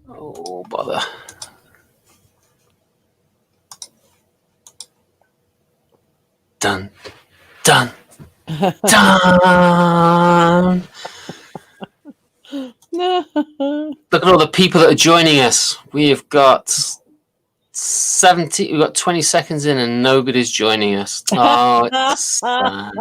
Oh, bother. Dun, dun, dun. Look at all the people that are joining us. We have got 70. We've got 20 seconds in, and nobody's joining us. Oh, it's sad.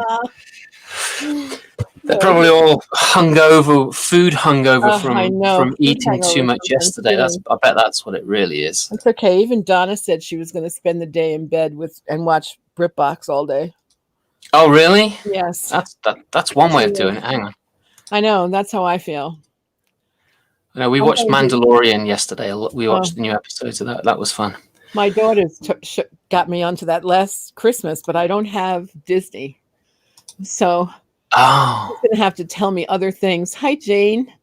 They're probably all hungover, food hungover from eating too much yesterday. I bet that's what it really is. It's okay. Even Donna said she was going to spend the day in bed and watch BritBox all day. Oh, really? Yes. That's one way of doing it. Hang on. I know. That's how I feel. No, we watched Mandalorian yesterday. We watched the new episodes of that. That was fun. My daughters got me onto that last Christmas, but I don't have Disney. So she's going to have to tell me other things. Hi, Jane.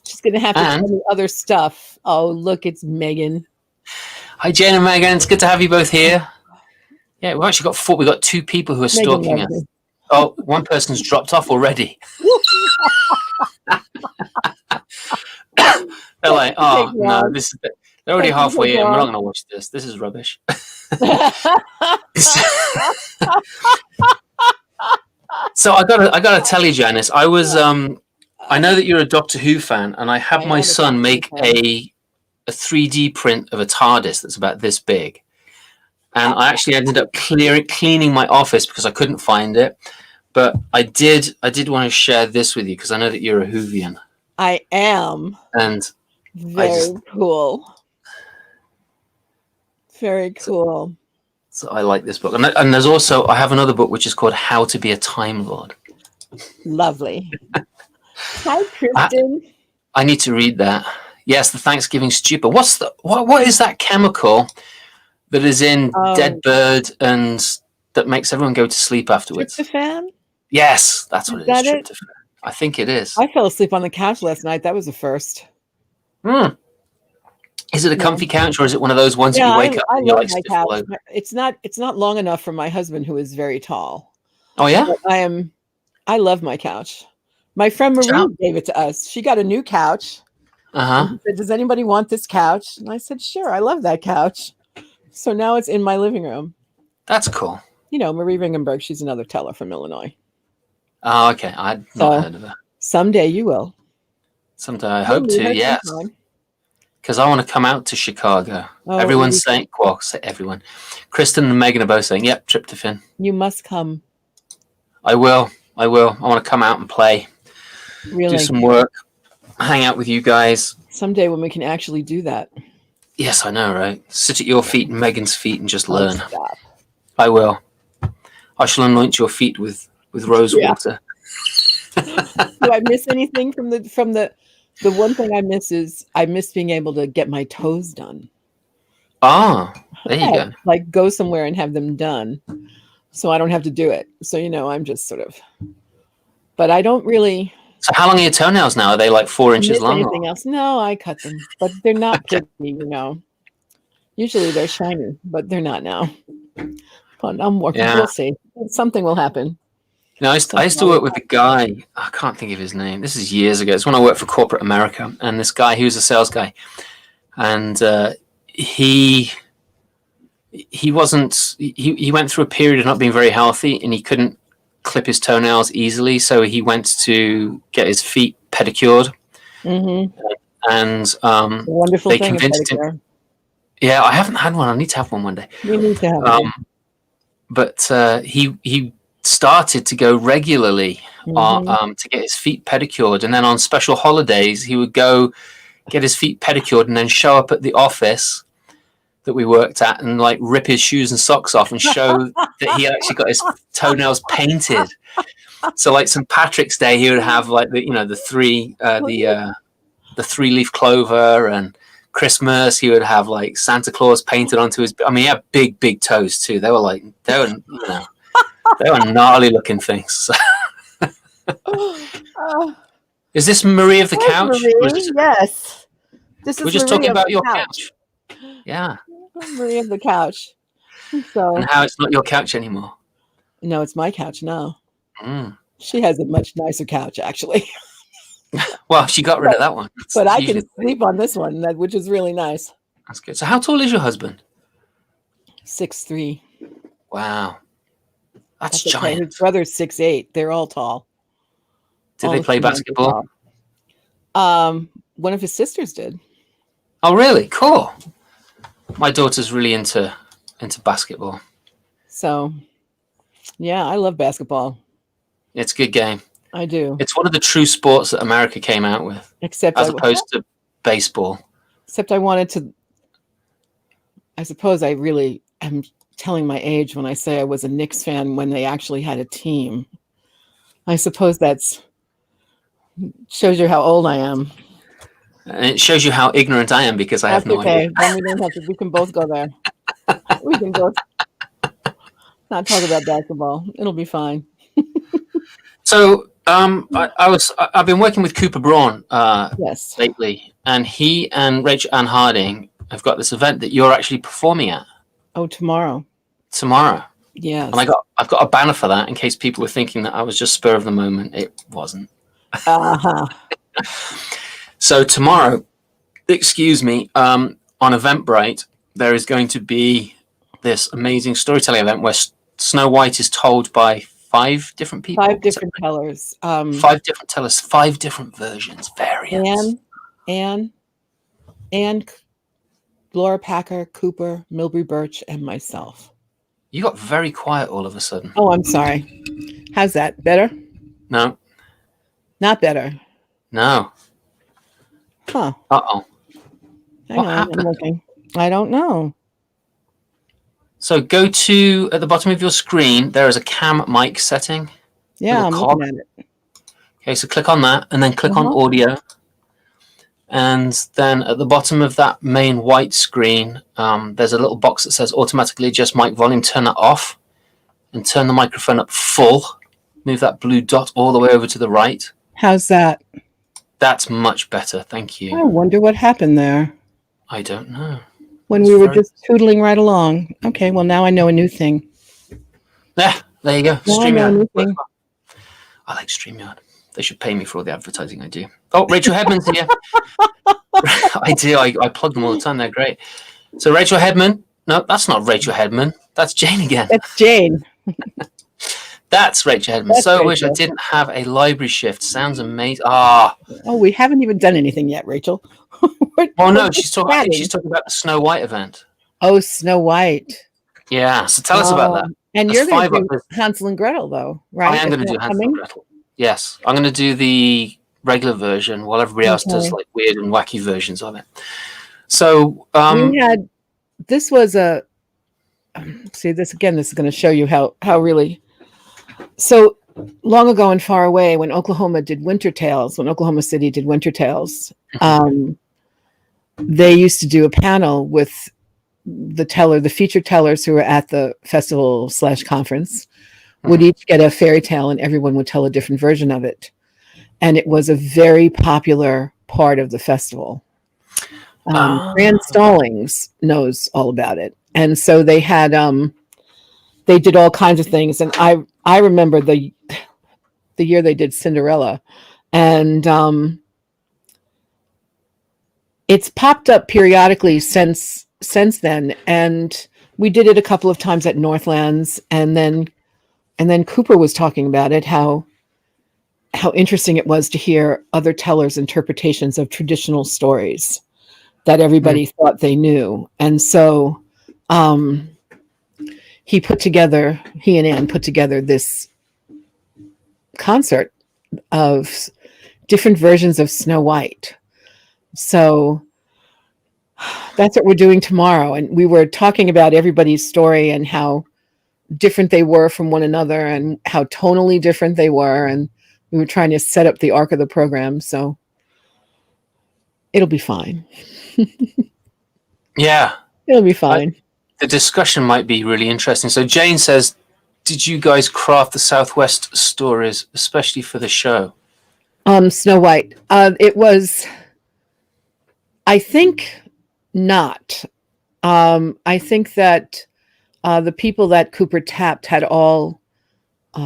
She's going to have to tell me other stuff. Oh, look, it's Megan. Hi, Jane and Megan. It's good to have you both here. Yeah, we've actually got we got 2 people who are stalking us. Oh, one person's dropped off already. They're like, oh, no, they're already halfway in. We're not going to watch this. This is rubbish. So I gotta tell you, Janice, I was I know that you're a Doctor Who fan, and I had my son make a 3D print of a TARDIS that's about this big, and I actually ended up cleaning my office because I couldn't find it. But I did want to share this with you because I know that you're a Whovian. I am, and very cool. Very cool. So I like this book, and there's also I have another book which is called How to Be a Time Lord. Lovely. Hi, Kristen. I need to read that. Yes, the Thanksgiving stew. But what is that chemical that is in dead bird and that makes everyone go to sleep afterwards? Tryptophan? Yes, that's what it is. Tryptophan. I think it is. I fell asleep on the couch last night. That was a first. Is it a comfy couch, or is it one of those ones that you wake up and you like stiff all over? It's not long enough for my husband, who is very tall. Oh yeah, I love my couch. My friend Marie gave it to us. She got a new couch. She said, "Does anybody want this couch?" And I said, "Sure, I love that couch." So now it's in my living room. That's cool. You know, Marie Ringenberg. She's another teller from Illinois. Oh, okay. I'd not heard of her. Someday you will. Someday I hope to. Yes. Because I want to come out to Chicago. Everyone's saying, well, say everyone. Kristen and Megan are both saying, yep, tryptophan. You must come. I will. I want to come out and play. Really? Do some work. Hang out with you guys. Someday when we can actually do that. Yes, I know, right? Sit at your feet and Megan's feet and just learn. Stop. I will. I shall anoint your feet with rose water. Do I miss anything from the one thing I miss is I miss being able to get my toes done. Ah, there you go. Like go somewhere and have them done so I don't have to do it. So, I'm just sort of, but I don't really. So how long are your toenails now? Are they like 4 inches long? Anything else? No, I cut them, but they're not pretty, Usually they're shiny, but they're not now. But we'll see. Something will happen. I used to work with a guy. I can't think of his name. This is years ago. It's when I worked for corporate America, and this guy, he was a sales guy, and he wasn't. He went through a period of not being very healthy, and he couldn't clip his toenails easily, so he went to get his feet pedicured. Mm-hmm. And wonderful they thing convinced him. Yeah, I haven't had one. I need to have one one day. You need to have one. But he started to go regularly to get his feet pedicured, and then on special holidays he would go get his feet pedicured and then show up at the office that we worked at and like rip his shoes and socks off and show that he actually got his toenails painted. So like St. Patrick's Day he would have like the three-leaf clover, and Christmas he would have like Santa Claus painted onto his. I mean, he had big toes too. They were they were gnarly looking things. Is this Marie of the Couch? Marie, yes. We're just talking about your couch. Yeah. Marie of the Couch. So. And how it's not your couch anymore. No, it's my couch now. She has a much nicer couch, actually. Well, she got rid of that one. But That's I usually can sleep on this one, which is really nice. that's good. So, how tall is your husband? 6'3". Wow, that's Okay. giant. His brother's 6'8". They're all tall. Did All they the play females are basketball? tall. One of his sisters did. Oh, really? Cool. My daughter's really into basketball. So, yeah, I love basketball. It's a good game. I do. It's one of the true sports that America came out with, Except as opposed to baseball. Except I wanted to. I suppose I really am telling my age when I say I was a Knicks fan when they actually had a team. I suppose that's shows you how old I am. And it shows you how ignorant I am because I have no idea. Then we don't have to. We can both go there. We can both not talk about basketball. It'll be fine. So I've been working with Cooper Braun Yes. lately, and he and Rachel Ann Harding have got this event that you're actually performing at. Oh, tomorrow. And Yes. I've got a banner for that in case people were thinking that I was just spur of the moment. It wasn't. So tomorrow, excuse me, on Eventbrite, there is going to be this amazing storytelling event where Snow White is told by 5 different people. 5 different tellers. 5 different tellers, 5 different versions, variants. Anne, Laura Packer, Cooper, Milbury Birch, and myself. You got very quiet all of a sudden. Oh, I'm sorry. How's that? Better? No. Not better. No. Huh. Uh-oh. What happened? I don't know. So go to, at the bottom of your screen, there is a cam mic setting. Yeah, I'm looking at it. Okay, so click on that and then click on audio. And then at the bottom of that main white screen, there's a little box that says automatically adjust mic volume. Turn that off and turn the microphone up full. Move that blue dot all the way over to the right. How's that? That's much better. Thank you. I wonder what happened there. I don't know. When we were just tootling right along. Okay, well, now I know a new thing. Yeah, there you go. StreamYard. I like StreamYard. They should pay me for all the advertising I do. Oh, Rachel Hedman's here. I do. I plug them all the time. They're great. So Rachel Hedman. No, that's not Rachel Hedman. That's Jane again. That's Jane. That's Rachel Hedman. That's so Rachel. I wish I didn't have a library shift. Sounds amazing. Oh, we haven't even done anything yet, Rachel. Well, no, she's talking. I think she's talking about the Snow White event. Oh, Snow White. Yeah. So tell us about that. And you're going to do Hansel and Gretel, though, right? I am going to do Hansel and Gretel. Yes, I'm going to do the regular version while everybody else does like weird and wacky versions of it. So this was a see this again. This is going to show you how really. So long ago and far away, when Oklahoma did Winter Tales, when Oklahoma City did Winter Tales, they used to do a panel with the featured tellers who were at the festival / conference would each get a fairy tale and everyone would tell a different version of it. And it was a very popular part of the festival. Fran Stallings knows all about it. And so they had, they did all kinds of things. And I remember the year they did Cinderella, and it's popped up periodically since then. And we did it a couple of times at Northlands, and then Cooper was talking about it, how interesting it was to hear other tellers' interpretations of traditional stories that everybody thought they knew. And so he and Anne put together this concert of different versions of Snow White. So that's what we're doing tomorrow. And we were talking about everybody's story and how different they were from one another and how tonally different they were. And we were trying to set up the arc of the program. So it'll be fine. Yeah. It'll be fine. The discussion might be really interesting. So Jane says, did you guys craft the Southwest stories, especially for the show? Snow White. It was, I think not. I think that the people that Cooper tapped had all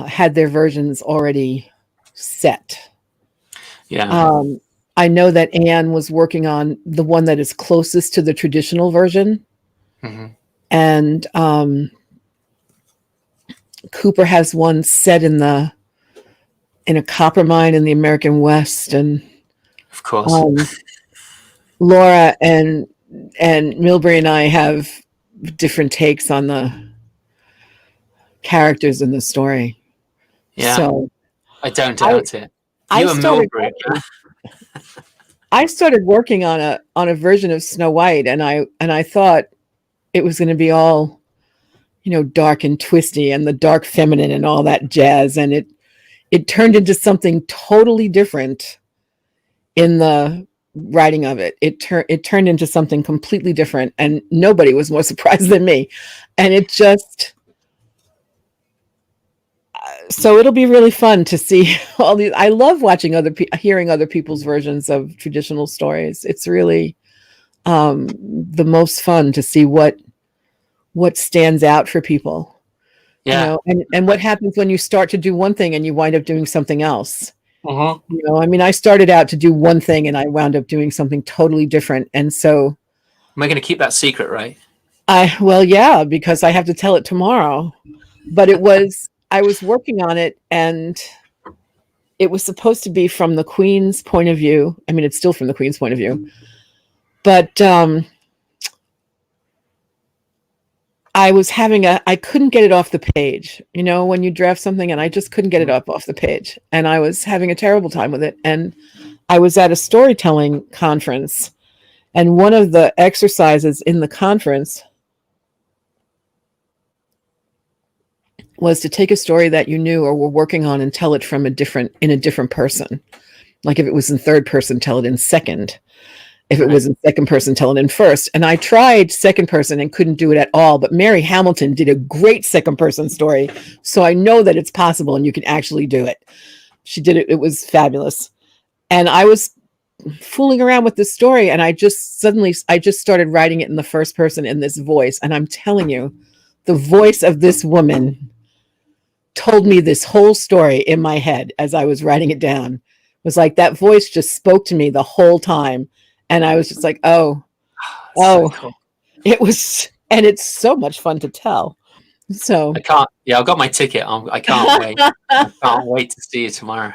had their versions already set. Yeah. I know that Anne was working on the one that is closest to the traditional version. Mm-hmm. And Cooper has one set in a copper mine in the American West, and Of course. Laura and Milbury and I have different takes on the characters in the story. Yeah. So I don't doubt it. I You and Milbury. started working on a version of Snow White, and I thought it was going to be all, dark and twisty and the dark feminine and all that jazz, and it turned into something totally different in the writing of it. It turned into something completely different, and nobody was more surprised than me. And it just so it'll be really fun to see all these. I love watching hearing other people's versions of traditional stories. It's really the most fun to see what stands out for people. Yeah. And what happens when you start to do one thing and you wind up doing something else. Mm-hmm. I mean, I started out to do one thing and I wound up doing something totally different. And so am I going to keep that secret, right? Yeah, because I have to tell it tomorrow. But I was working on it, and it was supposed to be from the Queen's point of view. I mean, it's still from the Queen's point of view. But I couldn't get it off the page, when you draft something, and I just couldn't get it up off the page. And I was having a terrible time with it. And I was at a storytelling conference, and one of the exercises in the conference was to take a story that you knew or were working on and tell it in a different person. Like if it was in third person, tell it in second. If it was in second person, tell it in first. And I tried second person and couldn't do it at all. But Mary Hamilton did a great second person story. So I know that it's possible and you can actually do it. She did it. It was fabulous. And I was fooling around with this story, and I just started writing it in the first person in this voice. And I'm telling you, the voice of this woman told me this whole story in my head as I was writing it down. It was like that voice just spoke to me the whole time. And I was just like, so cool. It was, and it's so much fun to tell. So I've got my ticket. I can't wait. I can't wait to see you tomorrow.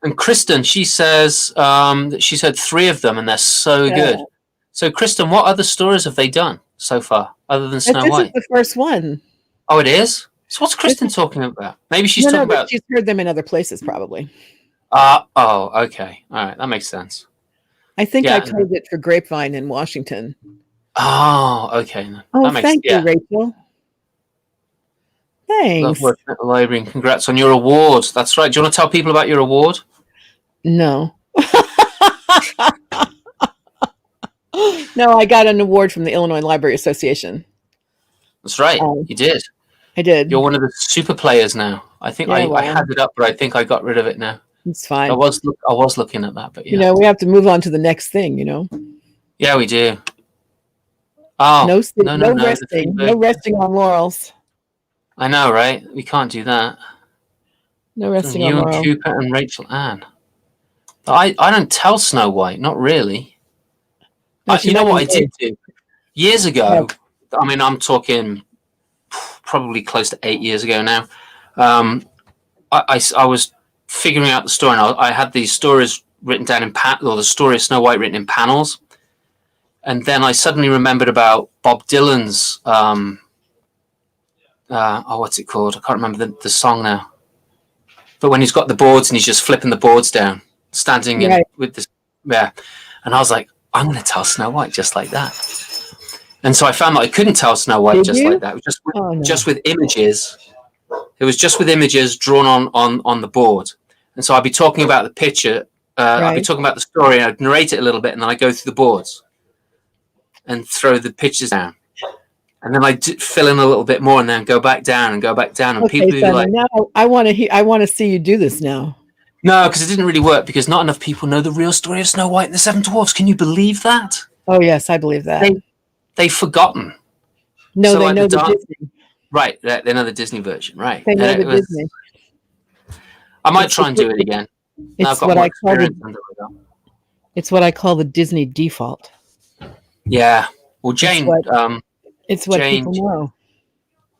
And Kristen, she says that she's heard 3 of them and they're so good. So Kristen, what other stories have they done so far other than Snow White? This is the first one. Oh, it is? So what's Kristen talking about? Maybe she's talking about... She's heard them in other places, probably. Oh, okay. All right. That makes sense. I think I told it for Grapevine in Washington. Oh, okay. Thank you, Rachel. Thanks. Love working at the library, and congrats on your award. That's right. Do you want to tell people about your award? No. No, I got an award from the Illinois Library Association. That's right. You did. I did. You're one of the super players now. I think I had it up, but I think I got rid of it now. It's fine. I was looking at that, but yeah. We have to move on to the next thing, Yeah, we do. Oh, no resting. No resting on laurels. I know, right? We can't do that. No resting on laurels. You and Cooper and Rachel Ann. I don't tell Snow White, not really. You know what I did do? Years ago, I mean, I'm talking probably close to 8 years ago now. I was figuring out the story, and I had these stories written down or the story of Snow White written in panels. And then I suddenly remembered about Bob Dylan's, what's it called? I can't remember the song now. But when he's got the boards and he's just flipping the boards down, standing in with this, and I was like, I'm going to tell Snow White just like that. And so I found that I couldn't tell Snow White like that. It was just with images. It was just with images drawn on the board. And so I'd be talking about the picture, I'd be talking about the story, and I'd narrate it a little bit, and then I'd go through the boards and throw the pictures down. And then I'd fill in a little bit more and then go back down and go back down. And people would be like, now I want to see you do this now. No, because it didn't really work, because not enough people know the real story of Snow White and the Seven Dwarfs. Can you believe that? Oh, yes, I believe that. They've forgotten. No, so they know the Disney. Right, they know the Disney version, right. They know the Disney. I might try and do it again. Now I've It's got what more I call experience under my belt. it's what I call the Disney default. Yeah. Well, It's what Jane, people know.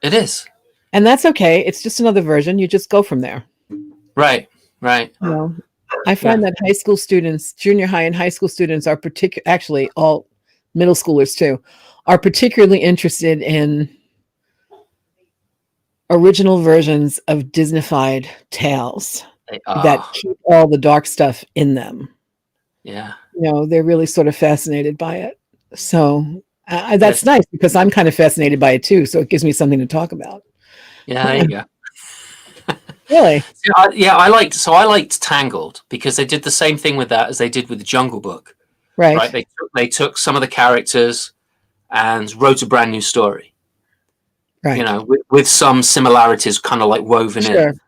it is. And that's okay. It's just another version. You just go from there. Right. Right. You know, I Yeah. find that high school students, junior high and high school students are actually all middle schoolers too, are particularly interested in original versions of Disneyfied tales They that are. keep all the dark stuff in them. Yeah. You know, they're really sort of fascinated by it. So that's Yes. nice because I'm kind of fascinated by it too. So it gives me something to talk about. Yeah. There you go. Really? I liked Tangled because they did the same thing with that as they did with the Jungle Book. Right. Right. They took some of the characters and wrote a brand new story. Right. You know, with some similarities kind of like woven Sure. in.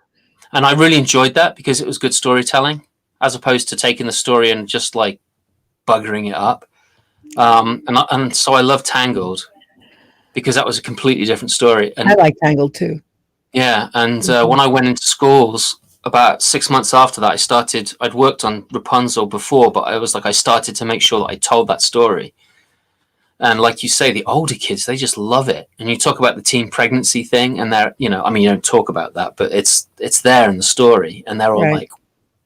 And I really enjoyed that because it was good storytelling as opposed to taking the story and just like buggering it up. And so I love Tangled because that was a completely different story. I And like Tangled too. yeah, and when I went into schools about 6 months after that, I'd worked on Rapunzel before, but I started to make sure that I told that story. And like you say, the older kids, they just love it. And you talk about the teen pregnancy thing, and they're, you know, I mean, you don't talk about that, but it's there in the story, and they're all Right. like,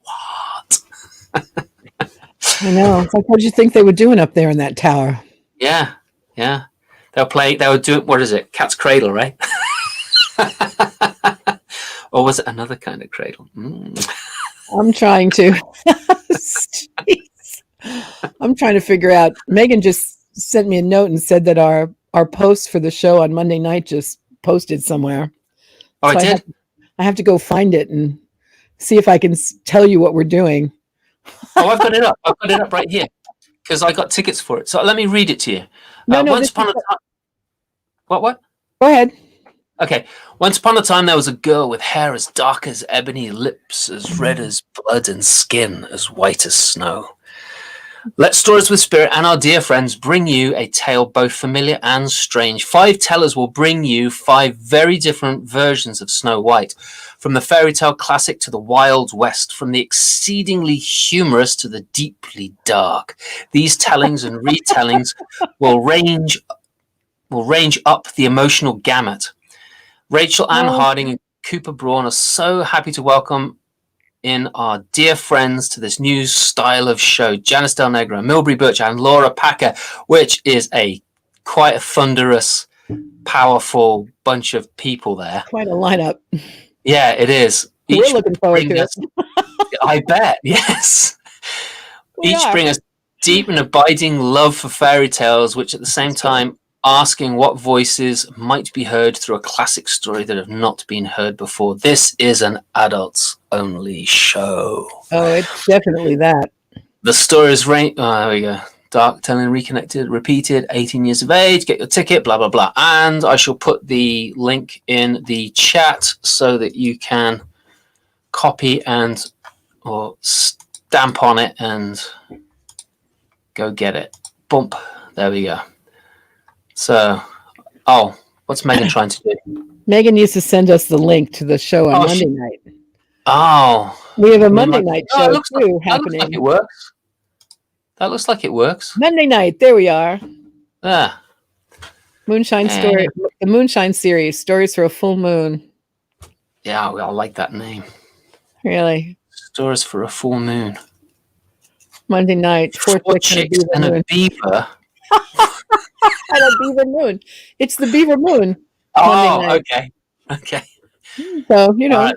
"What?" I know. It's like, what did you think they were doing up there in that tower? Yeah, yeah. They would do, what is it? Cat's Cradle, right? Or was it another kind of cradle? I'm trying to. I'm trying to figure out. Megan just sent me a note and said that our post for the show on Monday night just posted somewhere. Oh, So I did? I have to go find it and see if I can tell you what we're doing. Oh, I've got it up. I've got it up right here because I got tickets for it. So let me read it to you. No, Once upon a time. What? Go ahead. Okay. Once upon a time, there was a girl with hair as dark as ebony, lips as red as blood, and skin as white as snow. Let Stories with Spirit and our dear friends bring you a tale both familiar and strange. 5 tellers will bring you 5 very different versions of Snow White, from the fairy tale classic to the Wild West, from the exceedingly humorous to the deeply dark. These tellings and retellings will range up the emotional gamut. Rachel Ann Harding and Cooper Braun are so happy to welcome in our dear friends to this new style of show, Janice Del Negro, Milbury Birch, and Laura Packer, which is quite a thunderous, powerful bunch of people there. Quite a lineup. Yeah, it is. We're looking forward to it. I bet, yes. Each are. bring us deep and abiding love for fairy tales, which at the same time asking what voices might be heard through a classic story that have not been heard before. This is an adults only show. Oh, it's definitely that. The stories range. Oh, there we go. Dark, telling, reconnected, repeated, 18 years of age, get your ticket, blah, blah, blah. And I shall put the link in the chat so that you can copy or stamp on it and go get it. Bump. There we go. So, what's Megan trying to do? Megan used to send us the link to the show on Monday night. Oh. We have a Monday night show too happening. That looks like it works. That looks like it works. Monday night, there we are. Ah. Moonshine Story, the Moonshine series, Stories for a Full Moon. Yeah, I like that name. Really? Stories for a Full Moon. Monday night, 4 chicks and a beaver. And a beaver moon. It's the beaver moon. Oh, okay. So, you know.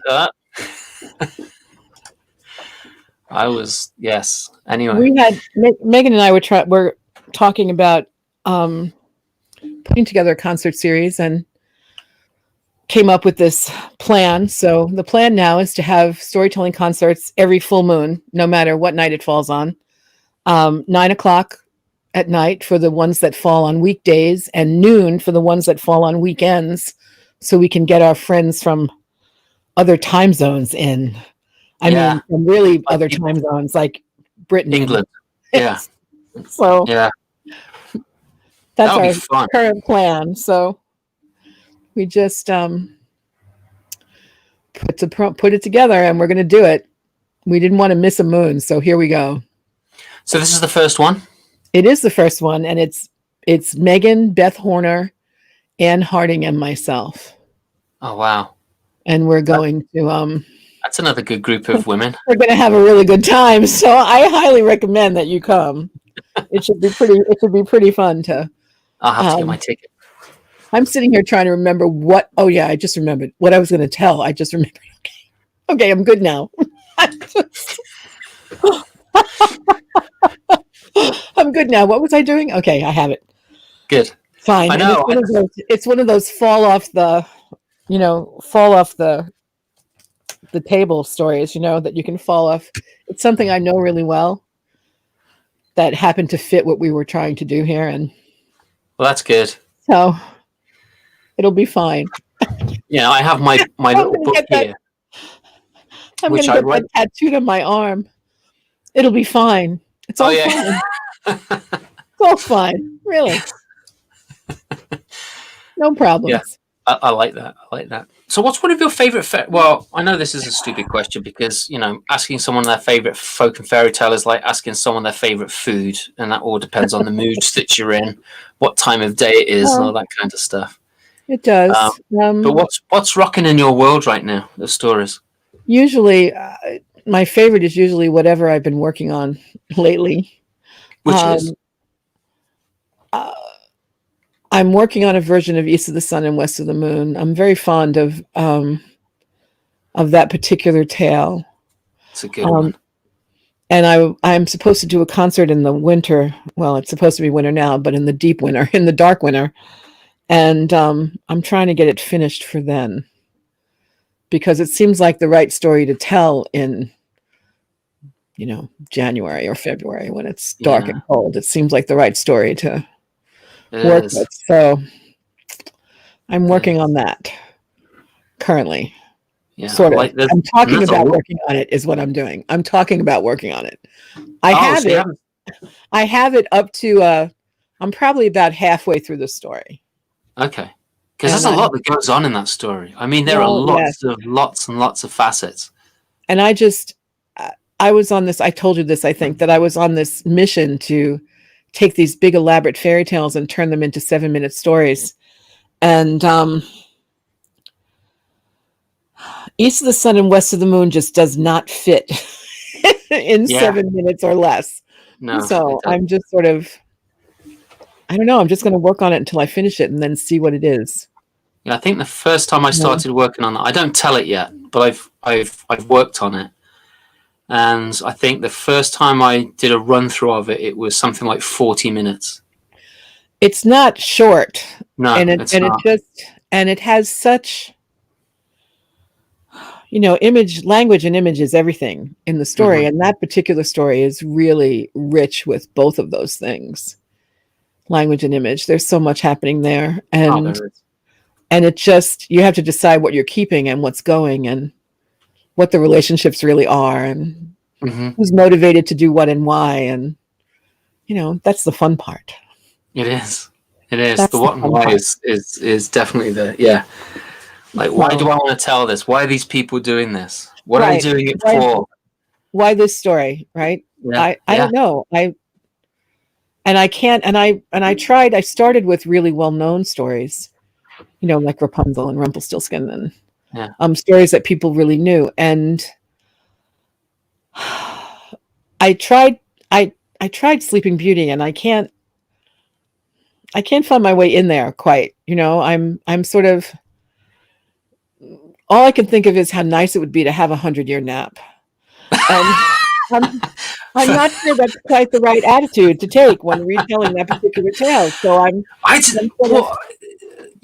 Yes. Anyway. We had, Megan and I were talking about putting together a concert series and came up with this plan. So the plan now is to have storytelling concerts every full moon, no matter what night it falls on. 9:00 at night for the ones that fall on weekdays and noon for the ones that fall on weekends, so we can get our friends from other time zones in. I mean, from really other time zones like Britain, England. Yeah. So yeah, that's our current plan. So we just put it together, and we're going to do it. we didn't want to miss a moon, so here we go. So this is the first one? It is the first one, and it's Megan, Beth Horner, Ann Harding, and myself. Oh, wow. And we're going to... That's another good group of women. We're going to have a really good time, so I highly recommend that you come. It should be pretty fun to... I'll have to get my ticket. I'm sitting here trying to remember what... Oh, yeah, I just remembered what I was going to tell. I just remembered. Okay, I'm good now. I'm good now. What was I doing? Okay, I have it. Good. Fine. I know. It's one of those fall off the table stories, that you can fall off. It's something I know really well that happened to fit what we were trying to do here. And well, that's good. So it'll be fine. Yeah, I have my little book here. I'm going to get that tattooed on my arm. It'll be fine. It's all fine. It's all fine. Really. No problems. Yeah, I like that. So what's one of your favorite... well, I know this is a stupid question because, asking someone their favorite folk and fairy tale is like asking someone their favorite food. And that all depends on the mood that you're in, what time of day it is, and all that kind of stuff. It does. But what's rocking in your world right now, the stories? Usually, my favorite is usually whatever I've been working on lately. Which is? I'm working on a version of East of the Sun and West of the Moon. I'm very fond of that particular tale. It's a good one. And I'm supposed to do a concert in the winter. Well, it's supposed to be winter now, but in the deep winter, in the dark winter. And I'm trying to get it finished for then. Because it seems like the right story to tell in, January or February when it's dark and cold. It seems like the right story to work with. So I'm working on that currently. Yeah, sort of. I'm talking about working on it is what I'm doing. I'm talking about working on it. I have it up to, I'm probably about halfway through the story. Okay. Because there's a lot that goes on in that story. I mean, there are lots and lots of facets. And I was on this, I told you this, I think, that I was on this mission to take these big elaborate fairy tales and turn them into 7-minute stories. And East of the Sun and West of the Moon just does not fit in 7 minutes or less. No. So I'm just sort of, I don't know. I'm just going to work on it until I finish it and then see what it is. Yeah, I think the first time I started working on that, I don't tell it yet, but I've worked on it. And I think the first time I did a run through of it, it was something like 40 minutes. It's not short. No, it's not. It has such, language and image is everything in the story. Mm-hmm. And that particular story is really rich with both of those things. Language and image. There's so much happening there. And there is. And it just, you have to decide what you're keeping and what's going and what the relationships really are and who's motivated to do what and why. And, that's the fun part. It is. That's the what and why is definitely like, why do I want to tell this? Why are these people doing this? What are they doing it for? Why this story? Right. Yeah. I don't know. I started with really well-known stories. Like Rapunzel and Rumpelstiltskin and stories that people really knew. And I tried Sleeping Beauty and I can't find my way in there quite. I'm sort of, all I can think of is how nice it would be to have 100-year nap. And I'm not sure that's quite the right attitude to take when retelling that particular tale. So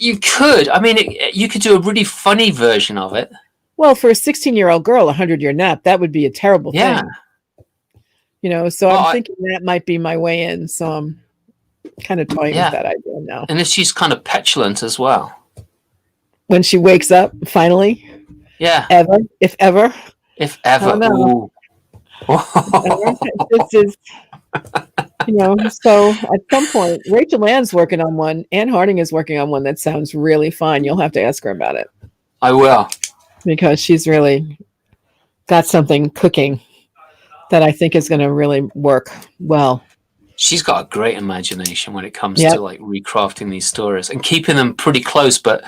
you could. I mean, you could do a really funny version of it. Well, for a 16-year-old girl, 100-year nap, that would be a terrible thing. So I'm thinking that might be my way in. So I'm kind of toying with that idea now. And if she's kind of petulant as well. When she wakes up, finally. Yeah. If ever. Ooh. This is, so at some point, Rachel Ann's working on one. Ann Harding is working on one that sounds really fun. You'll have to ask her about it. I will. Because she's really got something cooking. that I think is going to really work well. She's got a great imagination when it comes to like recrafting these stories and keeping them pretty close, but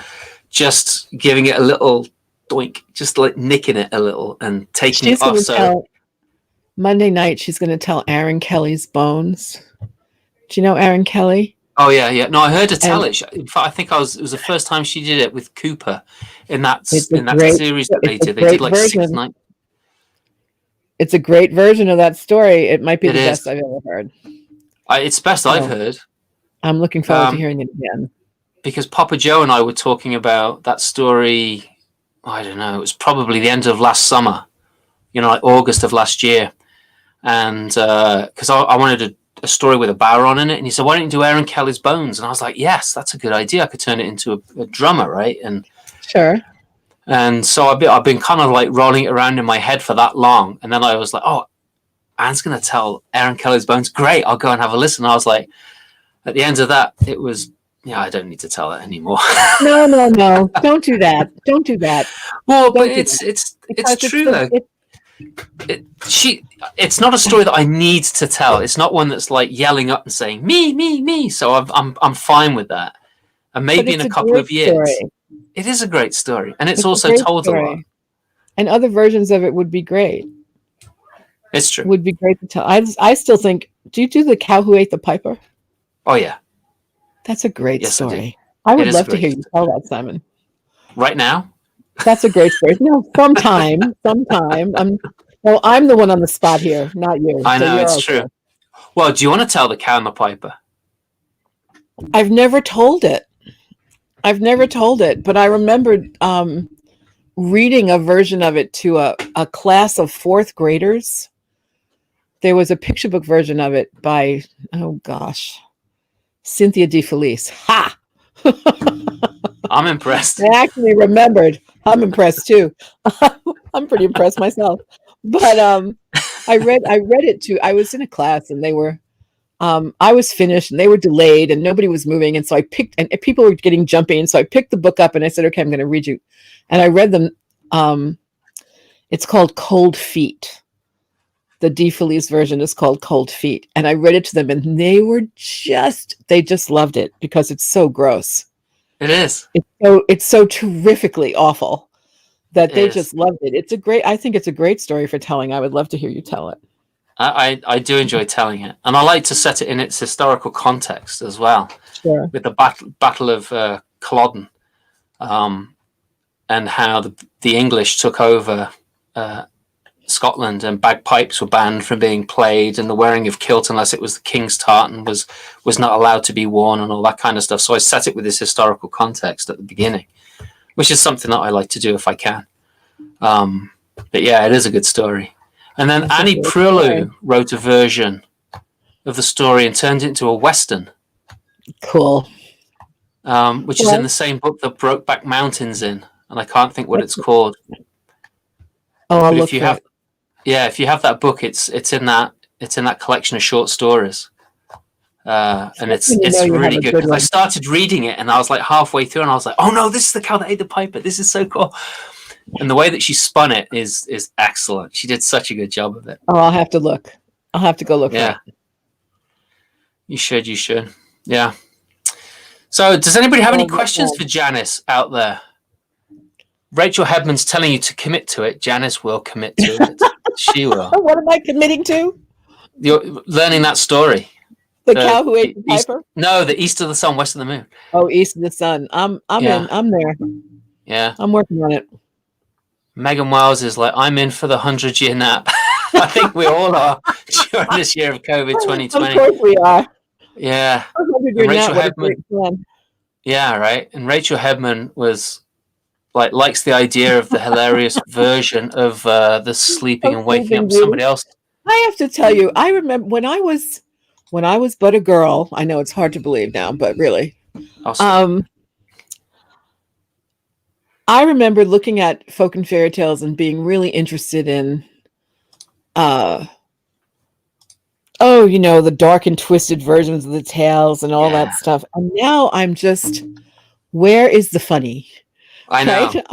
just giving it a little doink, just like nicking it a little and taking it off. So Monday night, she's going to tell Aaron Kelly's Bones. Do you know Aaron Kelly? Oh yeah. No, I heard her tell it. In fact, I think it was the first time she did it with Cooper in that series that they did. They did like 6 nights. It's a great version of that story. It might be the best I've ever heard. It's best I've heard. I'm looking forward to hearing it again. Because Papa Joe and I were talking about that story, I don't know, it was probably the end of last summer, like August of last year. And because I wanted a story with a barron in it. And he said, why don't you do Aaron Kelly's Bones? And I was like, yes, that's a good idea. I could turn it into a drummer, right? And sure. And so I've been kind of like rolling it around in my head for that long. And then I was like, oh, Anne's going to tell Aaron Kelly's Bones. Great, I'll go and have a listen. And I was like, at the end of that, it was, I don't need to tell it anymore. No. Don't do that. Don't do that. Well, but it's true though. It's not a story that I need to tell. It's not one that's like yelling up and saying me. So I'm fine with that. And maybe in a couple of years, it is a great story, and it's also told a lot. And other versions of it would be great. It's true. Would be great to tell. I still think. Do you do The Cow Who Ate the Piper? Oh yeah, that's a great story. I would love to hear you tell that, Simon. Right now? That's a great story. No, sometime. Well, I'm the one on the spot here, not you. I know, it's true. Well, do you want to tell The Cow and the Piper? I've never told it, but I remembered reading a version of it to a class of 4th graders. There was a picture book version of it by, Cynthia DeFelice. Ha! I'm impressed. I actually remembered. I'm impressed too. I'm pretty impressed myself. But I read it too. I was in a class and they were, I was finished and they were delayed and nobody was moving. And so I picked, and people were getting jumpy. And so I picked the book up and I said, okay, I'm going to read you. And I read them. It's called Cold Feet. The DeFelice version is called Cold Feet. And I read it to them and they just loved it because it's so gross. It is. It's so terrifically awful that they just loved it. I think it's a great story for telling. I would love to hear you tell it. I do enjoy telling it. And I like to set it in its historical context as well. Sure. With the Battle of Culloden, and how the English took over Scotland, and bagpipes were banned from being played, and the wearing of kilt unless it was the king's tartan was not allowed to be worn, and all that kind of stuff. So I set it with this historical context at the beginning, which is something that I like to do if I can. But yeah, it is a good story. And then Annie Proulx wrote a version of the story and turned it into a Western. Cool. Which is in the same book that Brokeback Mountain's in, and I can't think what it's called. Oh, I'll look for it. Yeah, if you have that book, it's in that collection of short stories, and it's really good. Because I started reading it and I was like halfway through, and I was like, "Oh no, this is The Cow That Ate the Piper. This is so cool!" And the way that she spun it is excellent. She did such a good job of it. Oh, I'll have to look. I'll have to go look. Yeah, for it. You should. Yeah. So, does anybody have any questions for Janice out there? Rachel Hedman's telling you to commit to it. Janice will commit to it. She will. What am I committing to? You're learning that story. The Cow Who Ate the Piper? No, the East of the Sun, West of the Moon. Oh, East of the Sun. I'm in. I'm there. Yeah. I'm working on it. Megan Wells is like, I'm in for the 100-year nap. I think we all are during this year of COVID 2020. Of course we are. Yeah. 100-year nap, what a great plan. Yeah, right. And Rachel Hedman was likes the idea of the hilarious version of the sleeping and waking up somebody else. I have to tell you, I remember when I was but a girl. I know it's hard to believe now, but really, I remember looking at folk and fairy tales and being really interested in, the dark and twisted versions of the tales and all that stuff. And now I'm just, where is the funny? I know. Right?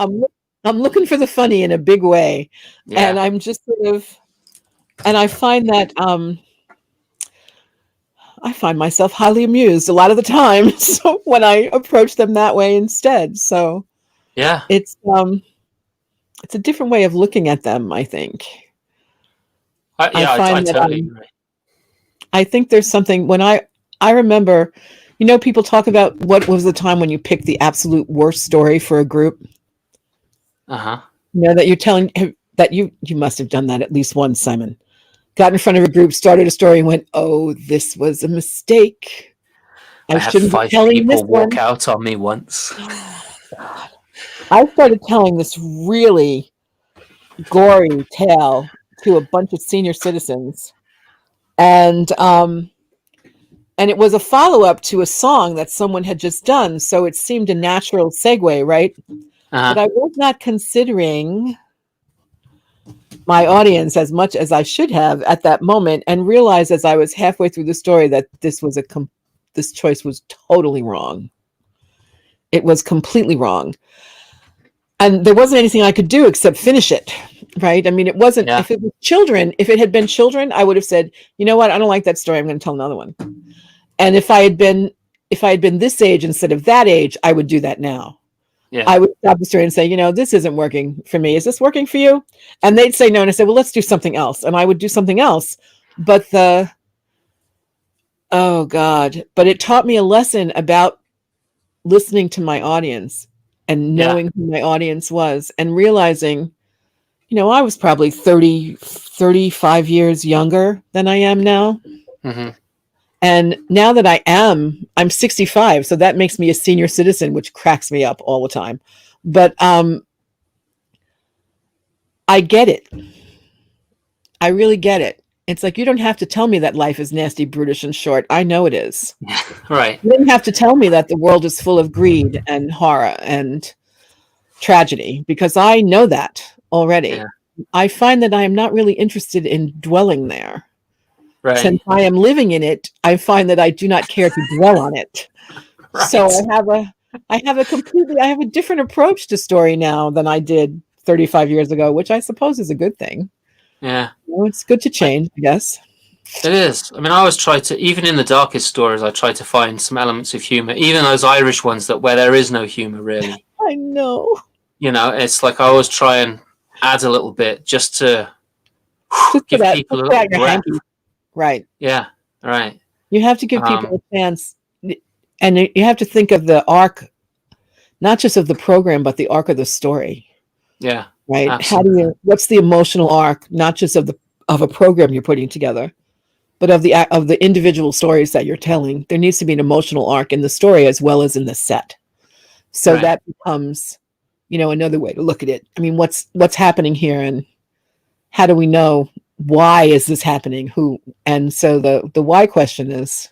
I'm looking for the funny in a big way, and I'm just sort of And I find that I find myself highly amused a lot of the time. So when I approach them that way instead, so Yeah. it's a different way of looking at them. I think. I I find that totally agree. I think there's something when I remember, people talk about what was the time when you picked the absolute worst story for a group. Uh-huh. That you're telling that you must have done that at least once, Simon. Got in front of a group, started a story, and went, "Oh, this was a mistake. I I had shouldn't be 5 telling this people walk one." out on me once. Oh, God. I started telling this really gory tale to a bunch of senior citizens, and it was a follow-up to a song that someone had just done, so it seemed a natural segue, right? Uh-huh. But I was not considering my audience as much as I should have at that moment, and realized as I was halfway through the story that this choice was totally wrong. It was completely wrong. And there wasn't anything I could do except finish it. Right. I mean, it wasn't, Yeah. if it had been children, I would have said, you know what? I don't like that story. I'm going to tell another one. And if I had been this age instead of that age, I would do that now. Yeah. I would stop the story and say, this isn't working for me. Is this working for you? And they'd say no. And I said, well, let's do something else. And I would do something else. But oh God, but it taught me a lesson about listening to my audience and knowing who my audience was, and realizing, I was probably 35 years younger than I am now. Mm-hmm. And now that I'm 65, so that makes me a senior citizen, which cracks me up all the time. But I get it. I really get it. It's like, you don't have to tell me that life is nasty, brutish, and short. I know it is. Right. You didn't have to tell me that the world is full of greed and horror and tragedy, because I know that already. Yeah. I find that I am not really interested in dwelling there. Right. Since I am living in it, I find that I do not care to dwell on it. Right. So I have a different approach to story now than I did 35 years ago, which I suppose is a good thing. Yeah. It's good to change, I guess. It is. I mean, I always try to, even in the darkest stories, I try to find some elements of humor, even those Irish ones where there is no humor, really. I know. It's like I always try and add a little bit just to give people a little breath. Right. Yeah. Right. You have to give people a chance, and you have to think of the arc, not just of the program, but the arc of the story. Yeah. Right. Absolutely. What's the emotional arc, not just of a program you're putting together, but of the individual stories that you're telling? There needs to be an emotional arc in the story as well as in the set. So that becomes, another way to look at it. I mean, what's happening here, and how do we know why is this happening? And so the why question is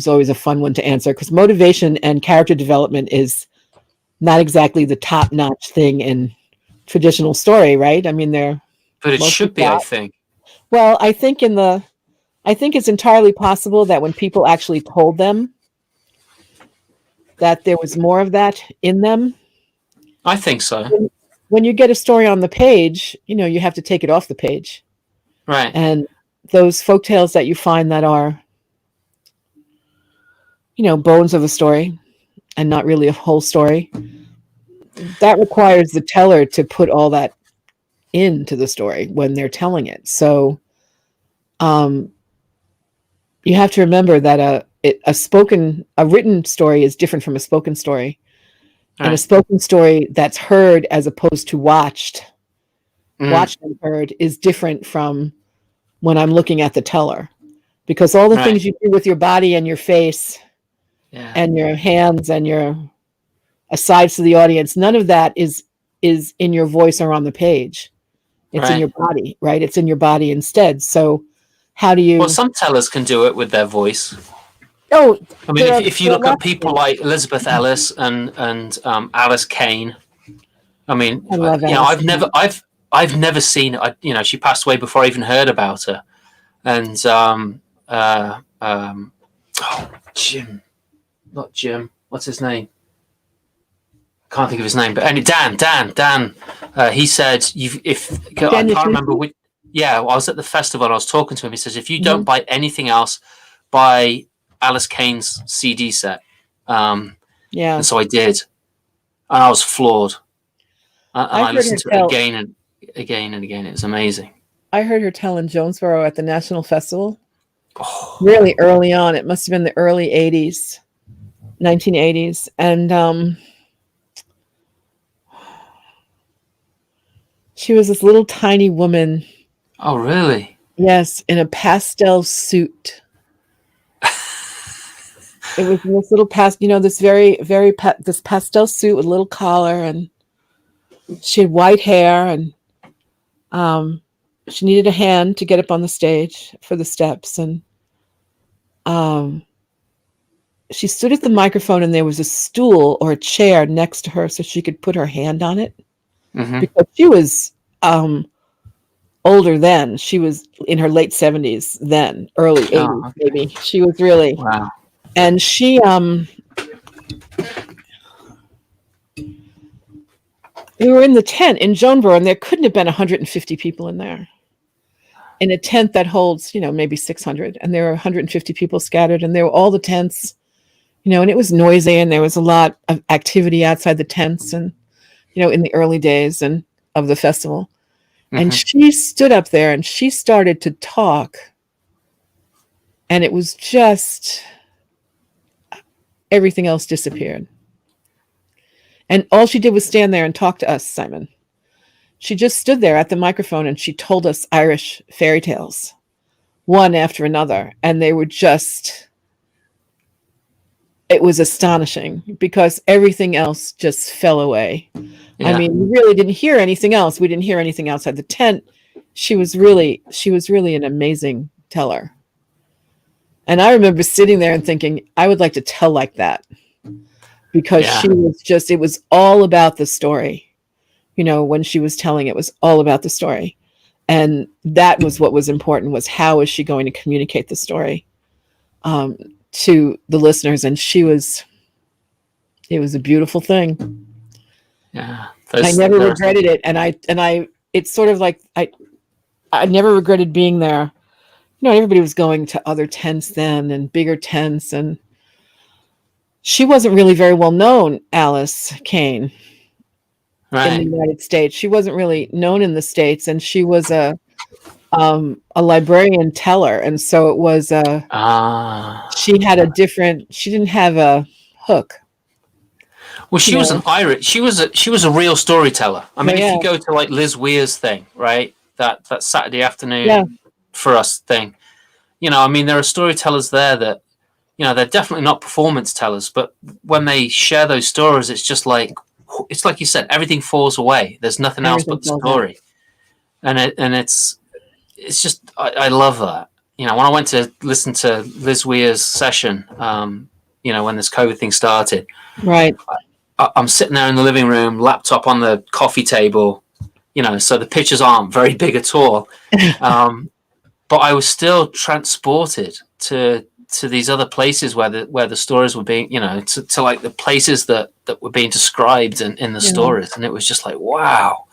always a fun one to answer, because motivation and character development is not exactly the top-notch thing in traditional story, right? I mean, but it should be, I think. Well, I think it's entirely possible that when people actually told them that there was more of that in them. I think so. When you get a story on the page, you have to take it off the page. Right. And those folktales that you find that are, bones of a story and not really a whole story, that requires the teller to put all that into the story when they're telling it. So you have to remember that a written story is different from a spoken story. Right. And a spoken story that's heard as opposed to watched and heard is different from when I'm looking at the teller, because all the things you do with your body and your face and your hands and your asides to the audience, none of that is in your voice or on the page. It's in your body, right? It's in your body instead. So how do you... Well, some tellers can do it with their voice. Oh, I mean, if you look at people like Elizabeth Ellis and Alice Kane, I mean, I love Alice. I've never seen it. She passed away before I even heard about her. And Jim, not Jim. What's his name? I can't think of his name. But anyway, Dan. He said, I can't remember which. I was at the festival and I was talking to him. He says, if you Mm-hmm. don't buy anything else, buy Alice Kane's CD set. Yeah. And so I did. And I was floored. And I listened to it again and again and again. It was amazing. I heard her tell in Jonesboro at the National Festival. Really early on. It must have been the early 80s, 1980s. And she was this little tiny woman. Oh, really? Yes, in a pastel suit. It was this little this very, very this pastel suit with a little collar, and she had white hair, and she needed a hand to get up on the stage for the steps, and she stood at the microphone, and there was a stool or a chair next to her so she could put her hand on it, because she was older then. She was in her late 70s then, early 80s maybe. She was really wow. And she we were in the tent in Jonesboro, and there couldn't have been 150 people in there. In a tent that holds, maybe 600, and there were 150 people scattered, and there were all the tents, and it was noisy, and there was a lot of activity outside the tents, and in the early days and of the festival. And she stood up there and she started to talk, and it was just everything else disappeared. And all she did was stand there and talk to us, Simon. She just stood there at the microphone and she told us Irish fairy tales, one after another. And they were it was astonishing because everything else just fell away. Yeah. I mean, we really didn't hear anything else. We didn't hear anything outside the tent. She was really an amazing teller. And I remember sitting there and thinking, I would like to tell like that, because she was it was all about the story. When she was telling, it was all about the story. And that was what was important, was how is she going to communicate the story to the listeners? And it was a beautiful thing. Yeah. I never regretted it. And it's sort of like, I never regretted being there. Everybody was going to other tents then and bigger tents, and she wasn't really very well known, Alice Kane, in the United States. She wasn't really known in the States, and she was a librarian teller, and so it was she didn't have a hook. Well, she was an Irish. She was a real storyteller. I mean, if you go to like Liz Weir's thing, right? That Saturday afternoon for us thing, I mean, there are storytellers there that, they're definitely not performance tellers, but when they share those stories, it's just like, it's like you said, everything falls away. There's nothing else but the story. And it's just, I love that. When I went to listen to Liz Weir's session, when this COVID thing started, right. I'm sitting there in the living room, laptop on the coffee table, so the pictures aren't very big at all. But I was still transported to these other places where the stories were being, to like the places that were being described in the stories. And it was just like, wow.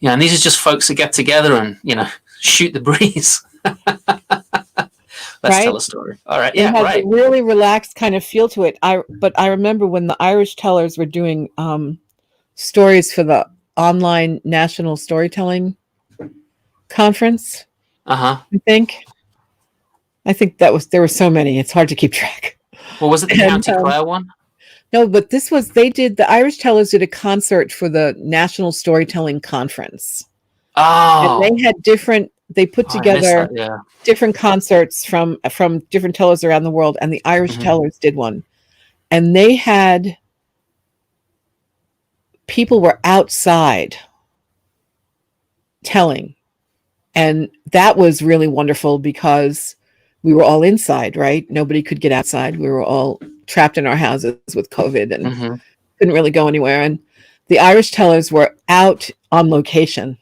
And these are just folks that get together and, shoot the breeze. Let's tell a story. All right. Yeah, it has a really relaxed kind of feel to it. But I remember when the Irish tellers were doing stories for the online National Storytelling Conference. I think there were so many. It's hard to keep track. Well, was it the County Clare one? No, but the Irish tellers did a concert for the National Storytelling Conference. Oh. And they put together different concerts from different tellers around the world, and the Irish tellers did one. And they had people were outside telling. And that was really wonderful because we were all inside, right? Nobody could get outside. We were all trapped in our houses with COVID and couldn't really go anywhere. And the Irish tellers were out on location.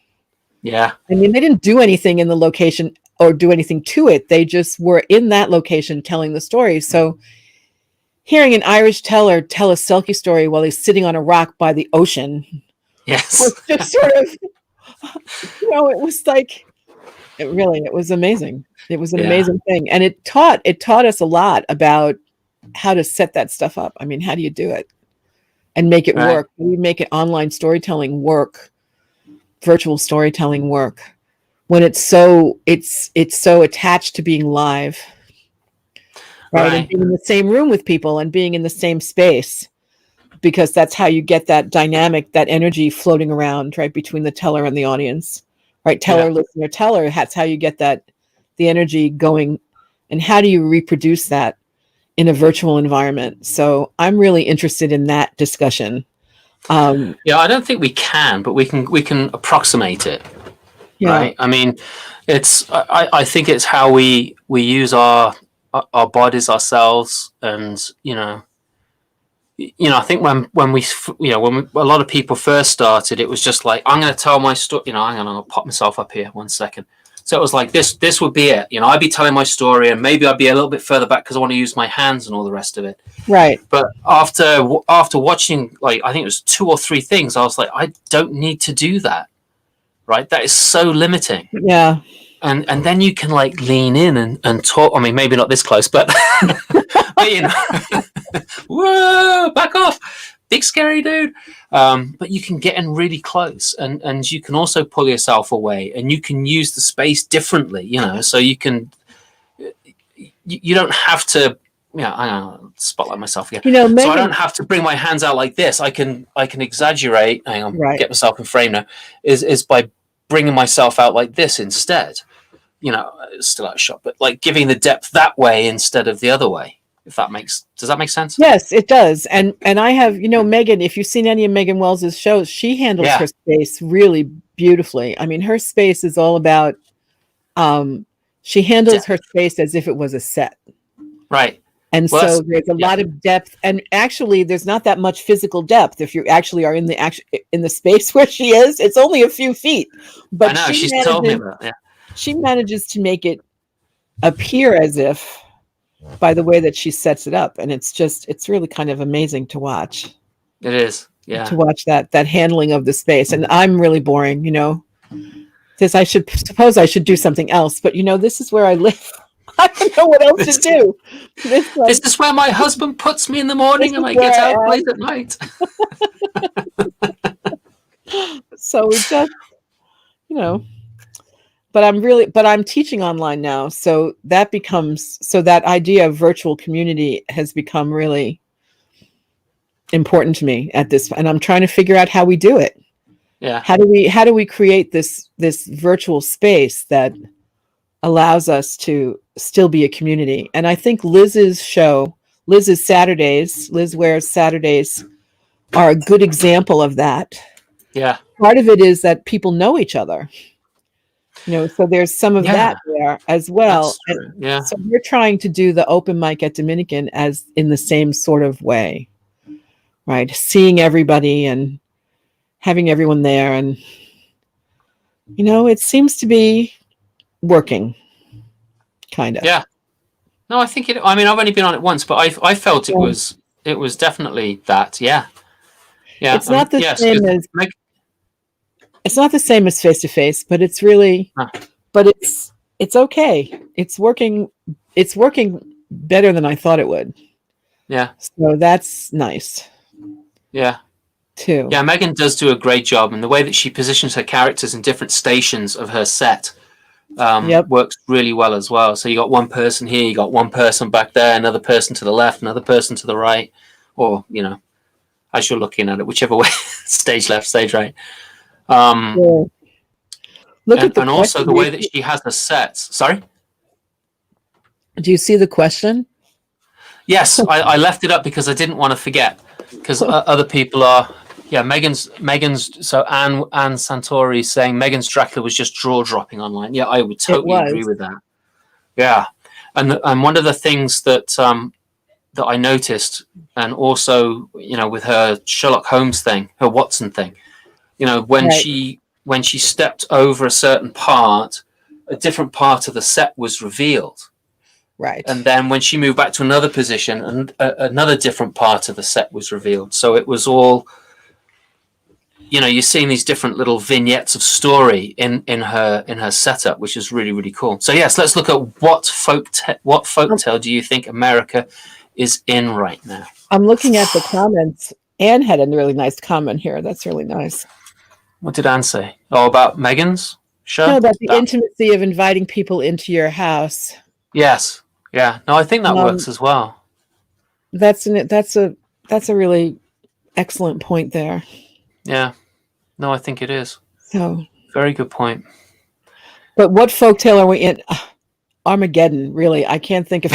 Yeah. I mean, they didn't do anything in the location or do anything to it. They just were in that location telling the story. So hearing an Irish teller tell a Selkie story while he's sitting on a rock by the ocean was just sort of, it was like, It was amazing. It was an Yeah. amazing thing. And it taught us a lot about how to set that stuff up. I mean, how do you do it and make it Right. work? How do you make it online storytelling work, virtual storytelling work when it's so attached to being live, right? And being in the same room with people and being in the same space, because that's how you get that dynamic, that energy floating around, right, between the teller and the audience, right? Teller, listener, teller. That's how you get that, the energy going. And how do you reproduce that in a virtual environment? So I'm really interested in that discussion. Yeah, I don't think we can, but we can approximate it. Yeah. Right. I mean, I think it's how we use our bodies ourselves, and I think when we a lot of people first started, it was just like, I'm going to tell my story. I'm going to pop myself up here 1 second. So it was like this would be it. I'd be telling my story, and maybe I'd be a little bit further back because I want to use my hands and all the rest of it. Right. But after watching, like, I think it was 2 or 3 things, I was like, I don't need to do that. Right. That is so limiting. Yeah. And then you can like lean in and talk. I mean, maybe not this close, but, but whoa, back off, big scary dude. But you can get in really close, and you can also pull yourself away, and you can use the space differently. So you can. You don't have to. I'm gonna spotlight myself again. Megan, so I don't have to bring my hands out like this. I can exaggerate. Hang on, right. Get myself in frame now. Is by bringing myself out like this instead. It's still out of shot, but like giving the depth that way instead of the other way. Does that make sense? Yes, it does. And I have, Megan, if you've seen any of Megan Wells's shows, she handles her space really beautifully. I mean, her space is all about, she handles her space as if it was a set. Right. And so there's a lot of depth, and actually there's not that much physical depth. If you actually are in the space where she is, it's only a few feet. But I know, she's told me about it. Yeah. She manages to make it appear as if, by the way that she sets it up. And it's really kind of amazing to watch. It is. Yeah. To watch that handling of the space. And I'm really boring, because I should do something else, but this is where I live. I don't know what else to do. This is where my husband puts me in the morning and I get out late at night. So we just, but I'm teaching online now. So that idea of virtual community has become really important to me at this, and I'm trying to figure out how we do it. Yeah. How do we create this virtual space that allows us to still be a community? And I think Liz's Saturdays, Liz Ware's Saturdays, are a good example of that. Yeah. Part of it is that people know each other. So there's some of that there as well. Yeah. So we're trying to do the open mic at Dominican as in the same sort of way, right? Seeing everybody and having everyone there. And, it seems to be working, kind of. Yeah. No, I think I've only been on it once, but I felt it was definitely that. Yeah. Yeah. It's not the same as it's not the same as face to face, but it's really, but it's okay. It's working better than I thought it would. Yeah. So that's nice. Yeah. Too. Yeah, Megan does do a great job, and the way that she positions her characters in different stations of her set works really well as well. So you got one person here, you got one person back there, another person to the left, another person to the right, or as you're looking at it, whichever way, stage left, stage right. Look at and also the way that she has the sets. Sorry? Do you see the question? Yes, I left it up because I didn't want to forget, because other people are. Yeah, Megan's. So Anne Santori saying Megan's Dracula was just jaw dropping online. Yeah, I would totally agree with that. Yeah, and one of the things that I noticed, and also with her Sherlock Holmes thing, her Watson thing, when she stepped over a certain part, a different part of the set was revealed. Right. And then when she moved back to another position, and another different part of the set was revealed. So it was all, you're seeing these different little vignettes of story in her setup, which is really, really cool. So yes, let's look at what folktale do you think America is in right now? I'm looking at the comments. Anne had a really nice comment here. That's really nice. What did Anne say? Oh, about Megan's show? No, about the intimacy of inviting people into your house. Yes. Yeah. No, I think that works as well. That's a really excellent point there. Yeah. No, I think it is. So very good point. But what folktale are we in? Armageddon, really. I can't think of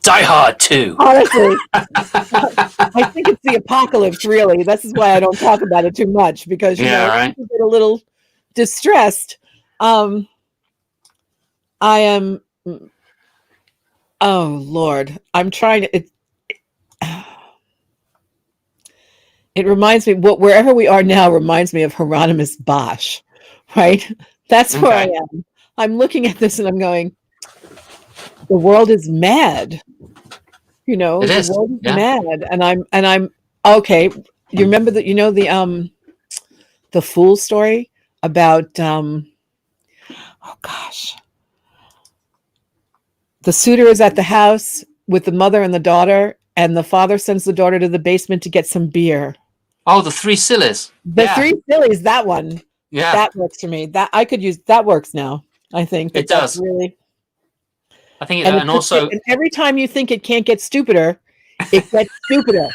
Die Hard 2. Honestly, I think it's the apocalypse, really. This is why I don't talk about it too much, because people get a little distressed. I am. Oh Lord, I'm trying to. It reminds me. Wherever we are now reminds me of Hieronymus Bosch, right? That's where I am. I'm looking at this and I'm going, the world is mad. The world is mad, and I'm okay. You remember that? The fool story about oh gosh, the suitor is at the house with the mother and the daughter, and the father sends the daughter to the basement to get some beer. Oh, the Three Sillies. Three Sillies. That one. Yeah, that works for me. That I could use. That works now. I think it does. Really. I think, and also, and every time you think it can't get stupider, it gets stupider,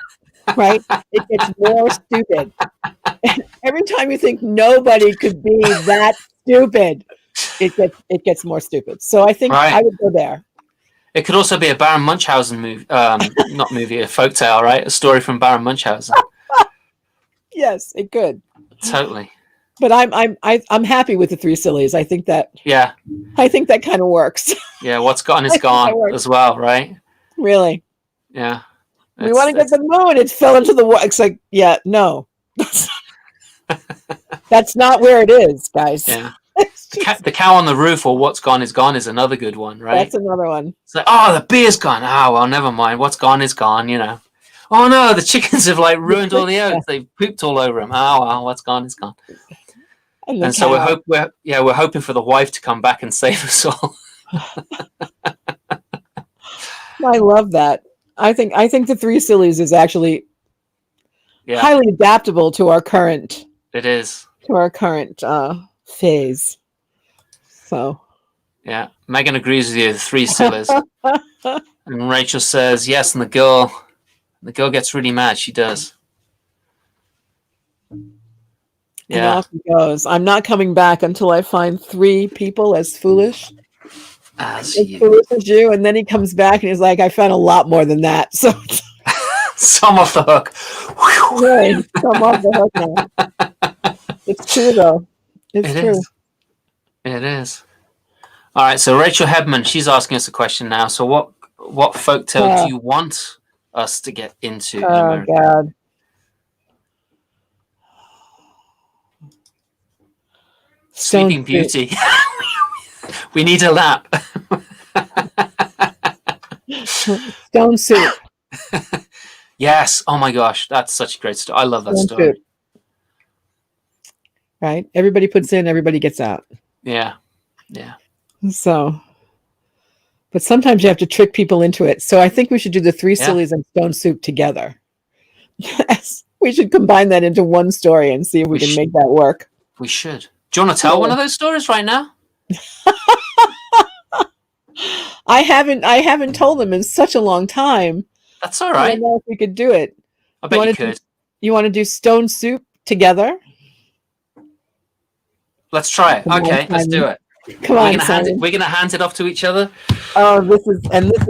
right? It gets more stupid. And every time you think nobody could be that stupid, it gets more stupid. So I think I would go there. It could also be a Baron Munchausen movie, not movie, a folktale, right? A story from Baron Munchausen. Yes, it could. Totally. But I'm happy with the Three Sillies. I think that. Yeah. I think that kind of works. Yeah, what's gone is gone as well, right? Really? Yeah. We want to get the moon. It fell into the water. It's like, yeah, no. That's not where it is, guys. Yeah. The cow on the roof, or what's gone is another good one, right? That's another one. It's like, oh, the beer's gone. Oh, well, never mind. What's gone is gone, Oh no, the chickens have ruined all the oats. They've pooped all over them. Oh well, what's gone is gone. And so we're hoping for the wife to come back and save us all. I love that. I think the Three Sillies is actually highly adaptable to our current. It is to our current phase. So. Yeah, Megan agrees with you. The Three Sillies, and Rachel says yes, and the girl gets really mad. She does. And off he goes. I'm not coming back until I find 3 people as foolish as you. And then he comes back and he's like, I found a lot more than that. So some off the hook. Right, some off the hook now. It's true though. It's true. It is. All right. So Rachel Hebman, she's asking us a question now. So what folktale do you want us to get into? Oh God. Sleeping Beauty. We need a lap. Stone Soup. Yes. Oh my gosh, that's such a great story. I love that story. Soup. Right. Everybody puts in, everybody gets out. Yeah. Yeah. So, but sometimes you have to trick people into it. So I think we should do the Three Sillies and Stone Soup together. Yes. We should combine that into one story and see if we can make that work. We should. Do you want to tell one of those stories right now? I haven't told them in such a long time. That's all right. I don't know if we could do it. I bet you could. You want to do Stone Soup together? Let's try it. Okay, let's do it. Come on, we're gonna hand it off to each other. Oh, this is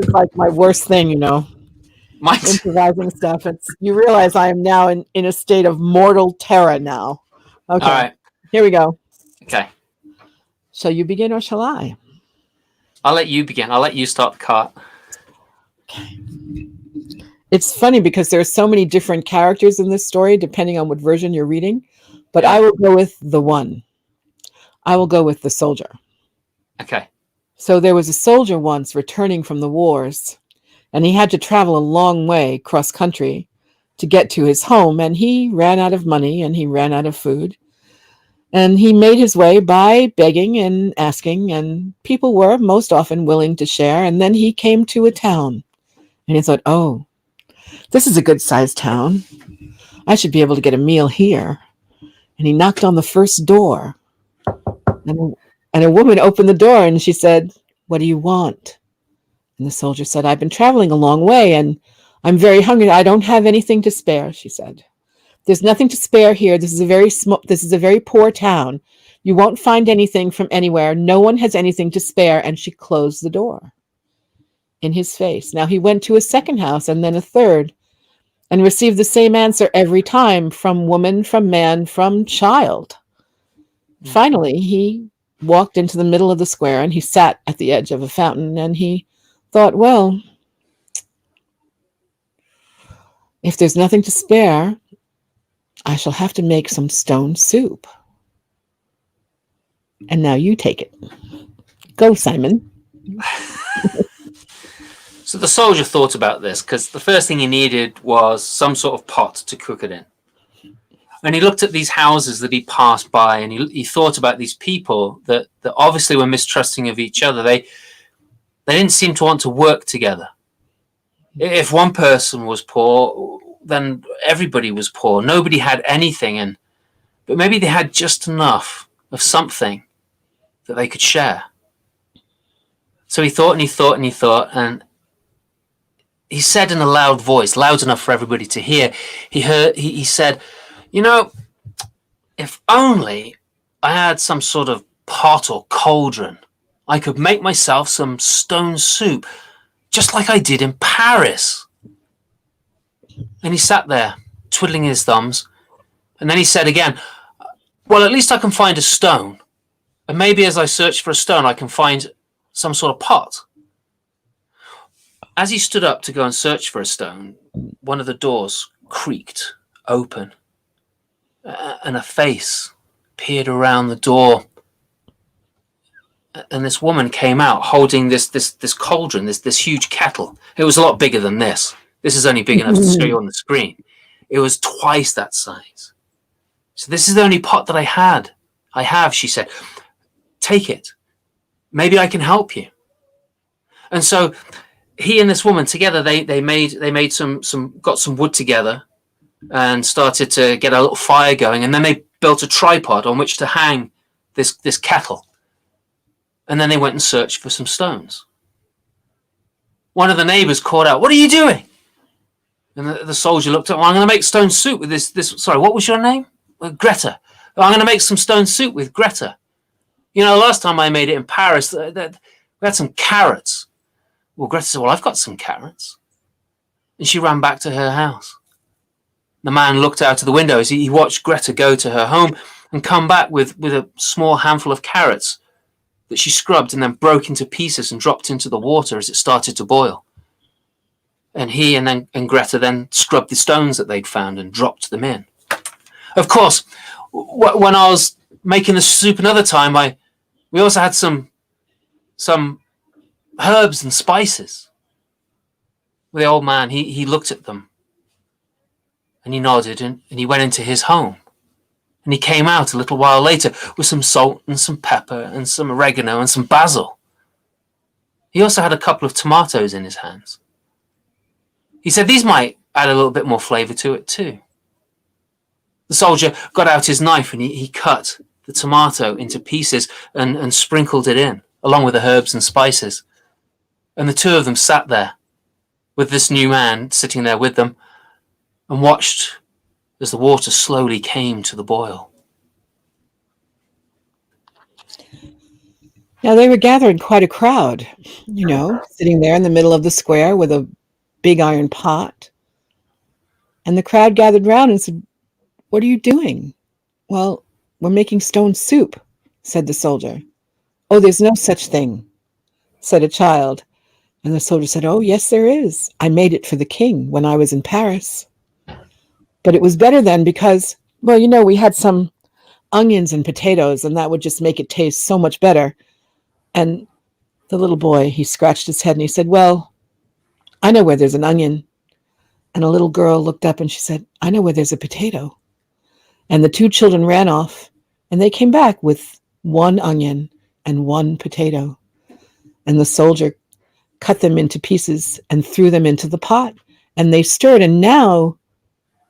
like my worst thing, improvising stuff. You realize I am now in a state of mortal terror now. Okay. All right. Here we go. Okay. Shall you begin or shall I? I'll let you begin. I'll let you start the cart. Okay. It's funny because there are so many different characters in this story, depending on what version you're reading. But I will go with the one. I will go with the soldier. Okay. So there was a soldier once returning from the wars, and he had to travel a long way cross country to get to his home, and he ran out of money and he ran out of food. And he made his way by begging and asking, and people were most often willing to share. And then he came to a town, and he thought, oh, this is a good-sized town. I should be able to get a meal here. And he knocked on the first door, and a woman opened the door, and she said, what do you want? And the soldier said, I've been traveling a long way, and I'm very hungry. I don't have anything to spare, she said. There's nothing to spare here. This is a very poor town. You won't find anything from anywhere. No one has anything to spare. And she closed the door in his face. Now he went to a second house and then a third and received the same answer every time, from woman, from man, from child. Finally, he walked into the middle of the square and he sat at the edge of a fountain, and he thought, well, if there's nothing to spare, I shall have to make some stone soup. And now you take it. Go, Simon. So the soldier thought about this, because the first thing he needed was some sort of pot to cook it in. And he looked at these houses that he passed by, and he thought about these people that obviously were mistrusting of each other. They didn't seem to want to work together. If one person was poor, then everybody was poor. Nobody had anything, but maybe they had just enough of something that they could share. So he thought and he thought and he thought, and he said in a loud voice, loud enough for everybody to hear, he said, if only I had some sort of pot or cauldron, I could make myself some stone soup, just like I did in Paris. And he sat there, twiddling his thumbs. And then he said again, well, at least I can find a stone. And maybe as I search for a stone, I can find some sort of pot. As he stood up to go and search for a stone, one of the doors creaked open. And a face peered around the door. And this woman came out holding this cauldron, this huge kettle. It was a lot bigger than this. This is only big enough to show you on the screen. It was twice that size. So this is the only pot that I have, she said. Take it. Maybe I can help you. And so he and this woman together, they got some wood together and started to get a little fire going. And then they built a tripod on which to hang this kettle. And then they went and searched for some stones. One of the neighbors called out, what are you doing? And the soldier looked at him, I'm going to make stone soup with this. Sorry, what was your name? Greta. I'm going to make some stone soup with Greta. Last time I made it in Paris, we had some carrots. Well, Greta said, well, I've got some carrots. And she ran back to her house. The man looked out of the window as he watched Greta go to her home and come back with a small handful of carrots that she scrubbed and then broke into pieces and dropped into the water as it started to boil. And he and Greta then scrubbed the stones that they'd found and dropped them in. Of course, when I was making the soup another time, we also had some herbs and spices. The old man, he looked at them and he nodded and he went into his home. And he came out a little while later with some salt and some pepper and some oregano and some basil. He also had a couple of tomatoes in his hands. He said these might add a little bit more flavor to it too. The soldier got out his knife and he cut the tomato into pieces and sprinkled it in, along with the herbs and spices. And the two of them sat there with this new man sitting there with them and watched as the water slowly came to the boil. Now they were gathering quite a crowd, sitting there in the middle of the square with a big iron pot. And the crowd gathered round and said, what are you doing? Well, we're making stone soup, said the soldier. Oh, there's no such thing, said a child. And the soldier said, oh, yes, there is. I made it for the king when I was in Paris. But it was better then because, we had some onions and potatoes, and that would just make it taste so much better. And the little boy, he scratched his head and he said, well, I know where there's an onion. And a little girl looked up and she said, I know where there's a potato. And the 2 children ran off, and they came back with 1 onion and 1 potato. And the soldier cut them into pieces and threw them into the pot. And they stirred, and now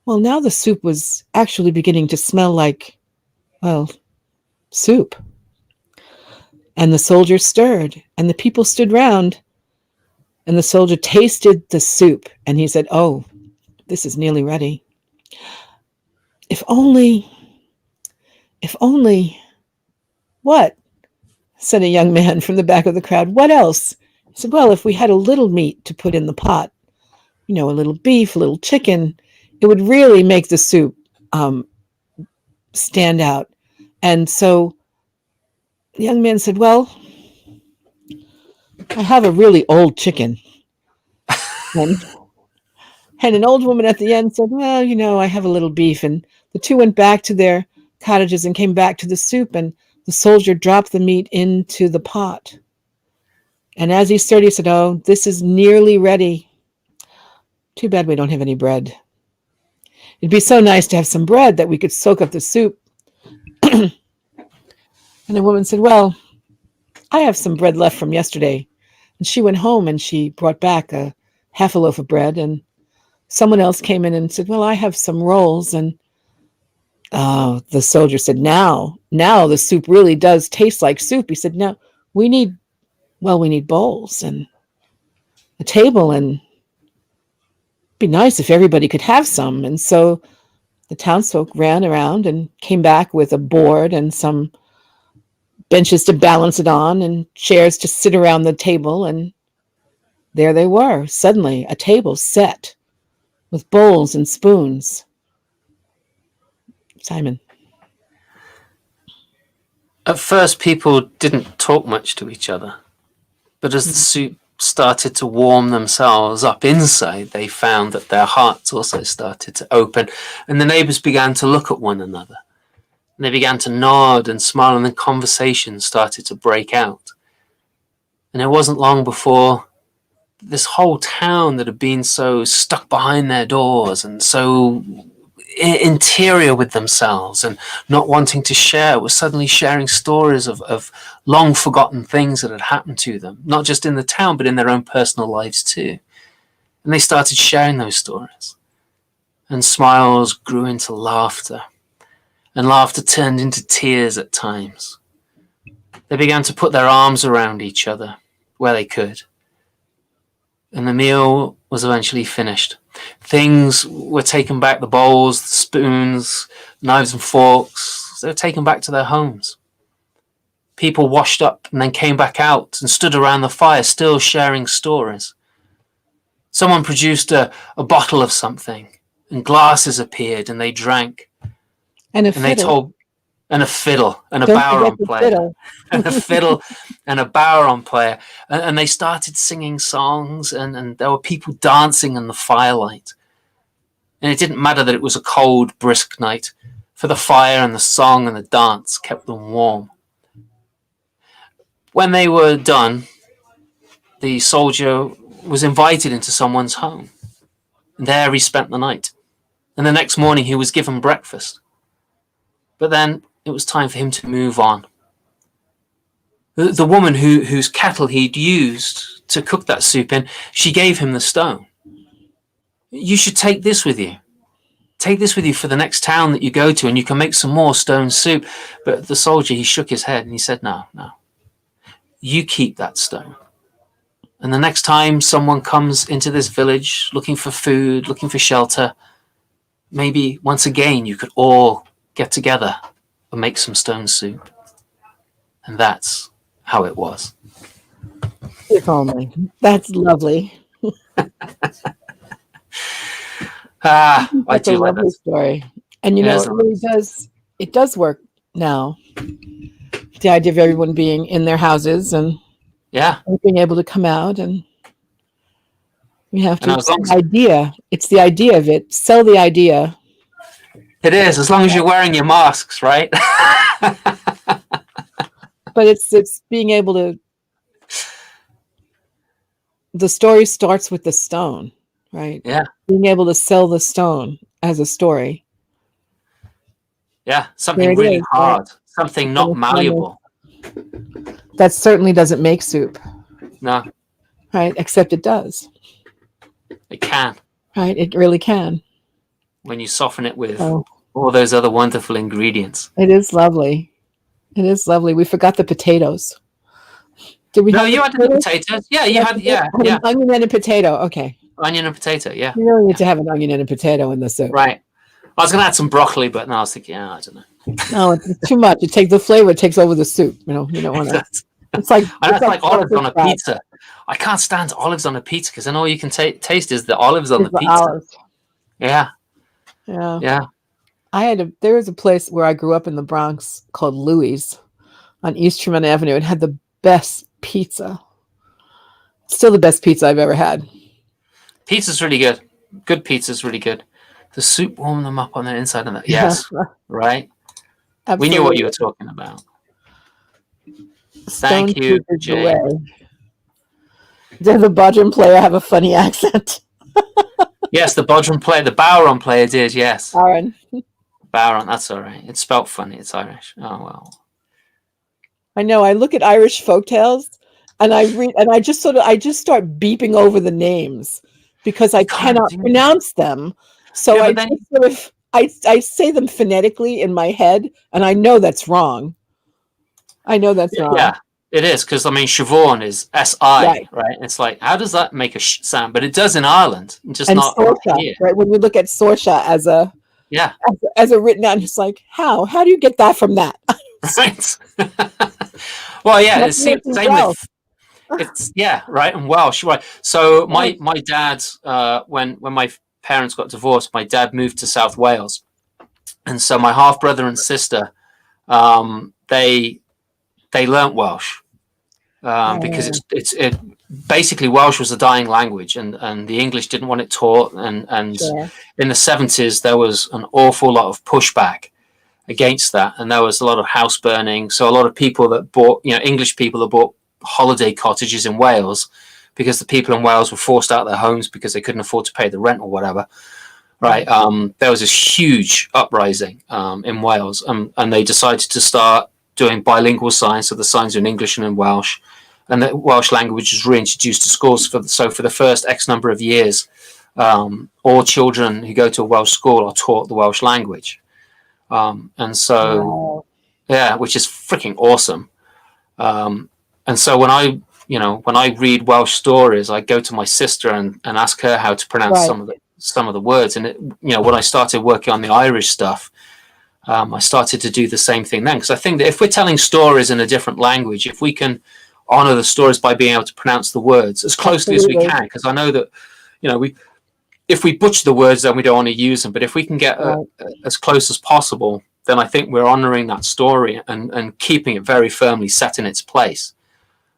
the soup was actually beginning to smell like, soup. And the soldier stirred, and the people stood round, and the soldier tasted the soup, and he said, oh, this is nearly ready. If only, what? Said a young man from the back of the crowd. What else? He said, well, if we had a little meat to put in the pot, a little beef, a little chicken, it would really make the soup stand out. And so the young man said, well, I have a really old chicken. And an old woman at the end said, well, I have a little beef. And the 2 went back to their cottages and came back to the soup, and the soldier dropped the meat into the pot. And as he stirred, he said, oh, this is nearly ready. Too bad we don't have any bread. It'd be so nice to have some bread that we could soak up the soup. And the woman said, well, I have some bread left from yesterday. And she went home and she brought back a half a loaf of bread, and someone else came in and said, well, I have some rolls. And the soldier said, now the soup really does taste like soup. He said, no, we need bowls and a table, and it'd be nice if everybody could have some. And so the townsfolk ran around and came back with a board and some benches to balance it on and chairs to sit around the table. And there they were, suddenly a table set with bowls and spoons. Simon. At first, people didn't talk much to each other. But as the soup started to warm themselves up inside, they found that their hearts also started to open, and the neighbors began to look at one another. And they began to nod and smile, and then conversations started to break out. And it wasn't long before this whole town that had been so stuck behind their doors and so interior with themselves and not wanting to share was suddenly sharing stories of long forgotten things that had happened to them, not just in the town, but in their own personal lives too. And they started sharing those stories. And smiles grew into laughter. And laughter turned into tears at times. They began to put their arms around each other where they could. And the meal was eventually finished. Things were taken back, the bowls, the spoons, knives and forks, they were taken back to their homes. People washed up and then came back out and stood around the fire, still sharing stories. Someone produced a bottle of something, and glasses appeared, and they drank. And a fiddle, and a bowron player, and a fiddle, and a bowron player, and they started singing songs, and there were people dancing in the firelight. And it didn't matter that it was a cold, brisk night, for the fire and the song and the dance kept them warm. When they were done, the soldier was invited into someone's home, and there he spent the night. And the next morning he was given breakfast. But then it was time for him to move on. The woman whose kettle he'd used to cook that soup in, she gave him the stone. You should take this with you. Take this with you for the next town that you go to, and you can make some more stone soup. But the soldier, he shook his head and he said, no. You keep that stone. And the next time someone comes into this village looking for food, looking for shelter, maybe once again you could all get together and make some stone soup. And that's how it was. If only. That's lovely. I do like that story. And it really does work now. The idea of everyone being in their houses and being able to come out, and we have to. It's the idea of it. Sell the idea. It is, as long as you're wearing your masks, right? But it's being able to. The story starts with the stone. right? Yeah. Being able to sell the stone as a story. Yeah. There Something it really is, right? hard, something not malleable. That certainly doesn't make soup, No, right? Except it does, it can right? It really can. when you soften it with So all those other wonderful ingredients. it is lovely. It is lovely. We forgot the potatoes. Did we No, have the you added the potatoes? potatoes. Yeah, you had. I Yeah, had an yeah. onion and a potato. Okay. Onion and potato. Yeah, You really need yeah. to have an onion and a potato in the soup. Right. I was going to add some broccoli, but no, I was thinking, I don't know. No, it's too much. It takes the flavor. It takes over the soup. You know, you don't want to. It's like And that's like olives on a sauerkraut. pizza. I can't stand olives on a pizza because then all you can taste is the olives on It's the the pizza. olives. Yeah, Yeah. yeah. There was a place where I grew up in the Bronx called Louis on East Tremont Avenue. It had the best pizza. Still the best pizza I've ever had. Pizza's really good. Good pizza's really good. The soup warmed them up on the inside of that. Yes, right. Absolutely. We knew what you were talking about. Stone Thank you, soup is the Jane. way. Does the Bodrum player have a funny accent? Yes, the Bodrum player, the Bowron player did. Yes, Aaron. Bowron. That's all right. It's spelt funny. It's Irish. Oh well. I know. I look at Irish folktales and I read, and I just start beeping over the names because I cannot pronounce them. So Yeah, I just sort of I say them phonetically in my head, and I know that's wrong. I know that's wrong. Yeah, it is because I mean, Siobhan is SI, right? It's like, how does that make a sound? But it does in Ireland, just and not Sorsha, here. right? When we look at Sorsha as a Yeah, as a written out, it's like, how do you get that from that? right. Well, yeah, That's same with it's right, and Welsh, right. So my dad, when my parents got divorced, my dad moved to South Wales, and so my half brother and sister, they learnt Welsh because it basically Welsh was a dying language, and the English didn't want it taught, and in the 70s there was an awful lot of pushback against that, and there was a lot of house burning. So a lot of people that bought, English people that bought holiday cottages in Wales because the people in Wales were forced out of their homes because they couldn't afford to pay the rent or whatever. Right. There was this huge uprising in Wales, and they decided to start doing bilingual signs, so the signs are in English and in Welsh, and the Welsh language was reintroduced to schools. For the first X number of years, all children who go to a Welsh school are taught the Welsh language, and so which is freaking awesome. And so when I read Welsh stories, I go to my sister and ask her how to pronounce some of the words. And when I started working on the Irish stuff, I started to do the same thing then, because I think that if we're telling stories in a different language, if we can honor the stories by being able to pronounce the words as closely as we can, because I know that if we butcher the words, then we don't want to use them. But if we can get as close as possible, then I think we're honoring that story and keeping it very firmly set in its place.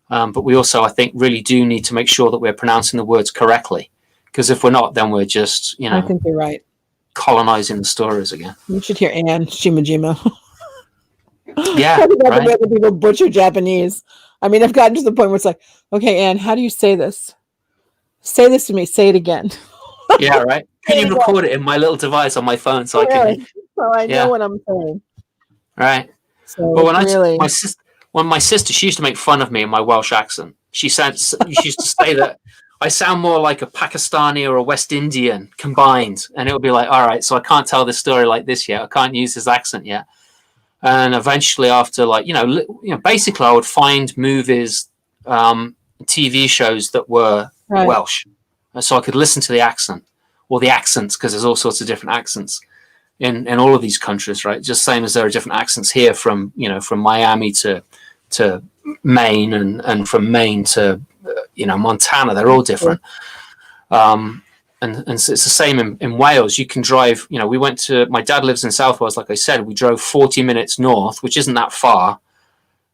But we also, I think, really do need to make sure that we're pronouncing the words correctly, because if we're not, then we're just, I think you're right, colonizing the stories again. You should hear Anne Shimajima. Yeah, the way that people butcher Japanese. I mean, I've gotten to the point where it's like, okay, Anne, how do you say this? Say this to me. Say it again. Yeah, right. Can you record it in my little device on my phone so I can? So I know what I'm saying. Right. So but when my sister, she used to make fun of me and my Welsh accent. She used to say that I sound more like a Pakistani or a West Indian combined, and it would be like, all right, so I can't tell this story like this yet. I can't use this accent yet. And eventually, after basically, I would find movies, TV shows that were Welsh, so I could listen to the accent or the accents, because there's all sorts of different accents in all of these countries, right? Just same as there are different accents here from Miami to Maine and from Maine to Montana. They're all different. And so it's the same in Wales. You can drive, my dad lives in South Wales, like I said. We drove 40 minutes north, which isn't that far,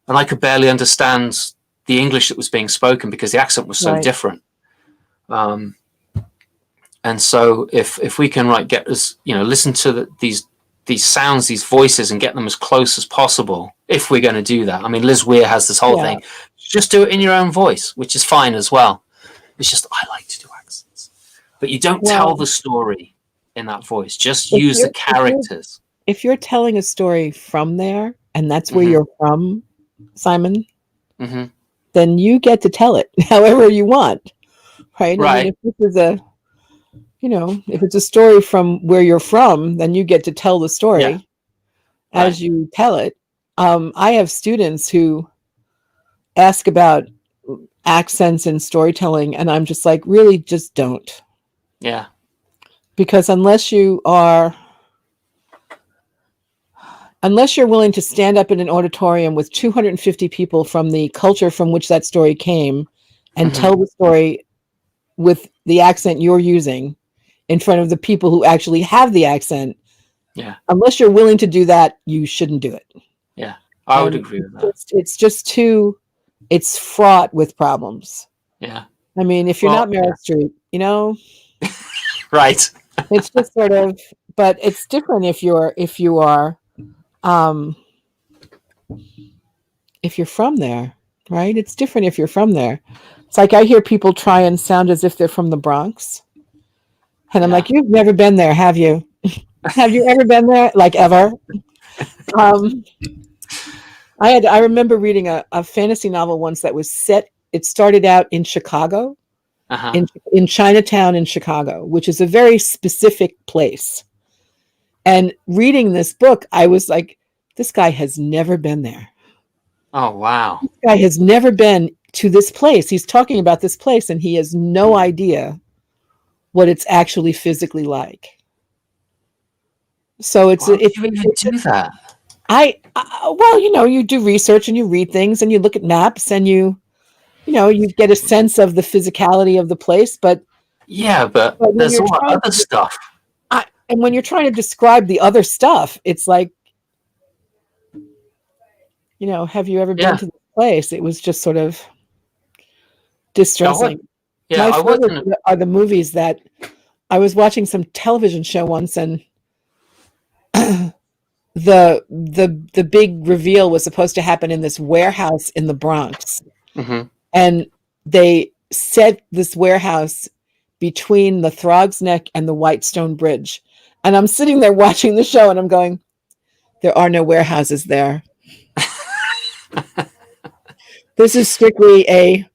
and I could barely understand the English that was being spoken because the accent was so different. And so if we can get us, listen to these sounds, these voices, and get them as close as possible, if we're going to do that. I mean, Liz Weir has this whole thing. Just do it in your own voice, which is fine as well. It's just I like to do accents. but you don't tell the story in that voice. Just if use the you're characters. if you're telling a story from there, and that's where Mhm. you're from, Simon, Hmm. then you get to tell it however you want, right? I mean, Right. if this is if it's a story from where you're from, then you get to tell the story Yeah. as you tell it. I have students who ask about accents and storytelling, and I'm just like, really, just don't. Yeah. Because unless you're willing to stand up in an auditorium with 250 people from the culture from which that story came and Mhm. tell the story with the accent you're using in front of the people who actually have the accent, Yeah. unless you're willing to do that, you shouldn't do it. Yeah. I would agree with that. It's fraught with problems. Yeah. I mean, if you're Well, not Meryl Streep, right. it's just sort of, but it's different if you are if you're from there, right? It's different if you're from there. It's like I hear people try and sound as if they're from the Bronx. And I'm like, you've never been there, have you? Have you ever been there? Like ever? I remember reading a fantasy novel once that was set. It started out in Chicago, in Chinatown in Chicago, which is a very specific place. And reading this book, I was like, this guy has never been there. Oh, wow. This guy has never been to this place. He's talking about this place, and he has no idea what it's actually physically like. So Why would you even do that? Well, you do research and you read things and you look at maps and you get a sense of the physicality of the place. But yeah, but there's all that other stuff. And when you're trying to describe the other stuff, it's like, have you ever been to this place? It was just sort of distressing. My favorite are the movies that I was watching some television show once, and the big reveal was supposed to happen in this warehouse in the Bronx. Mm-hmm. And they set this warehouse between the Throgs Neck and the Whitestone Bridge. And I'm sitting there watching the show and I'm going, there are no warehouses there. This is strictly a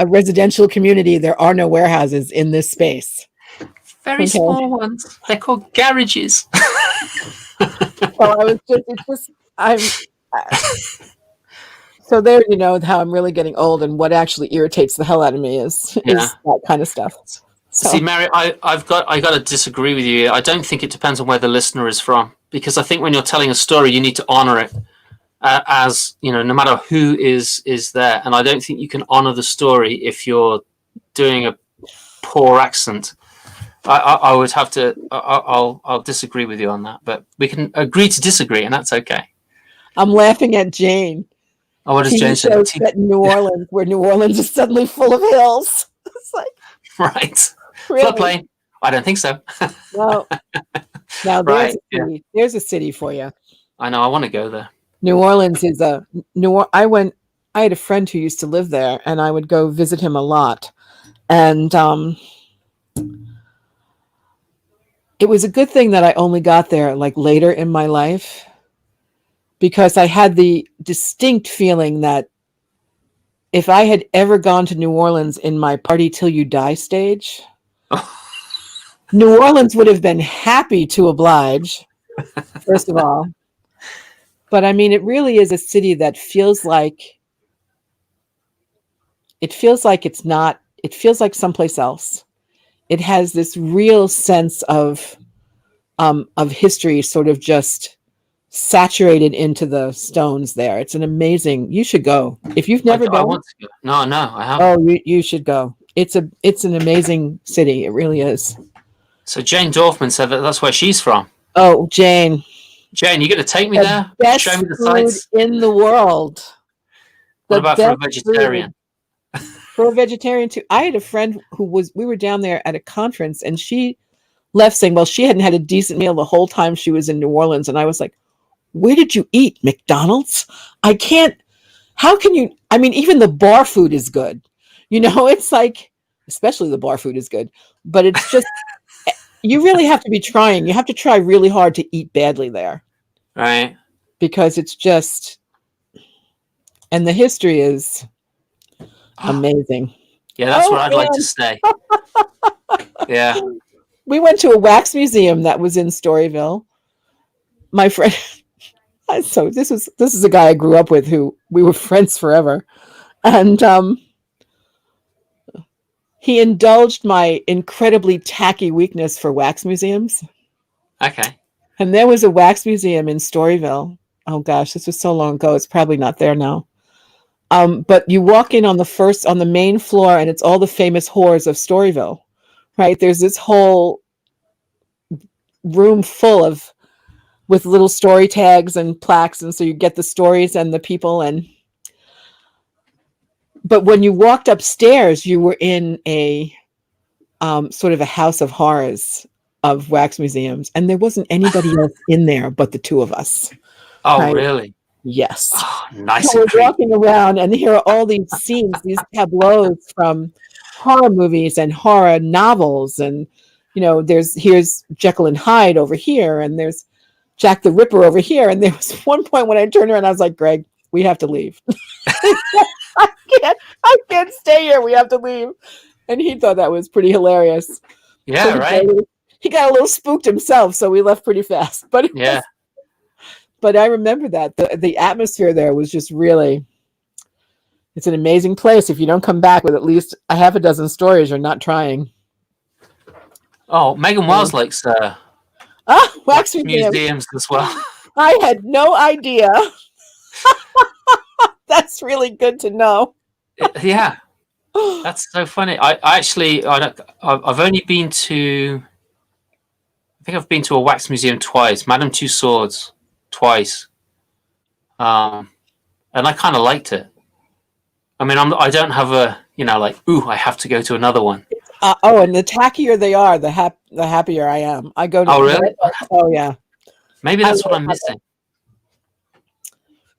residential community. There are no warehouses in this space. Very small ones. They're called garages. So so there, how I'm really getting old, and what actually irritates the hell out of me is that kind of stuff. So. See, Mary, I've got to disagree with you. I don't think it depends on where the listener is from, because I think when you're telling a story, you need to honor it as no matter who is there. And I don't think you can honor the story if you're doing a poor accent. I would have to. I'll disagree with you on that, but we can agree to disagree, and that's okay. I'm laughing at Jane. Oh, what does Jane say? Set in New Orleans, where New Orleans is suddenly full of hills. It's like, right. Really? Floodplain? I don't think so. No. Now there's there's a city for you. I know. I want to go there. New Orleans is I had a friend who used to live there, and I would go visit him a lot. And it was a good thing that I only got there like later in my life, because I had the distinct feeling that if I had ever gone to New Orleans in my party till you die stage, New Orleans would have been happy to oblige, first of all. But I mean, it really is a city that feels like someplace else. It has this real sense of history sort of just saturated into the stones there. It's an amazing, you should go. If you've never been. I want to go. No, I haven't. Oh, you should go. It's an amazing city. It really is. So Jane Dorfman said that's where she's from. Oh, Jane, you're going to take me there? Show me the sights in the world. What about for a vegetarian? For a vegetarian too. I had a friend we were down there at a conference, and she left saying, well, she hadn't had a decent meal the whole time she was in New Orleans. And I was like, where did you eat? McDonald's? How can you? I mean, even the bar food is good. It's like, especially the bar food is good. But it's just, you really have to be trying. You have to try really hard to eat badly there. Right. Because it's just, and the history is amazing. Yeah, that's where I'd like to stay. Yeah. We went to a wax museum that was in Storyville. My friend, so this is a guy I grew up with who we were friends forever. And he indulged my incredibly tacky weakness for wax museums. Okay. And there was a wax museum in Storyville. Oh gosh, this was so long ago. It's probably not there now. But you walk in on the main floor, and it's all the famous whores of Storyville, right? There's this whole room full with little story tags and plaques, and so you get the stories and the people. But when you walked upstairs, you were in a sort of a house of horrors of wax museums, and there wasn't anybody else in there but the two of us. Oh, right? Really? Yes. Oh, nice. So we're walking around, and here are all these scenes, these tableaus from horror movies and horror novels, and here's Jekyll and Hyde over here, and there's Jack the Ripper over here. And there was one point when I turned around, I was like, Greg, we have to leave. I can't stay here. We have to leave. And he thought that was pretty hilarious. Yeah, so right. He got a little spooked himself, so we left pretty fast. But but I remember that the atmosphere there was just really, it's an amazing place. If you don't come back with at least a half a dozen stories, you're not trying. Oh, Megan Wells likes wax museums as well. I had no idea. That's really good to know. Yeah, that's so funny. I've only been to, I think I've been to a wax museum twice, Madame Tussauds twice, and I kind of liked it. I mean, I don't have a, I have to go to another one. And the tackier they are, the happier I am. I go to. Oh, really? Oh, yeah. Maybe that's what I'm missing.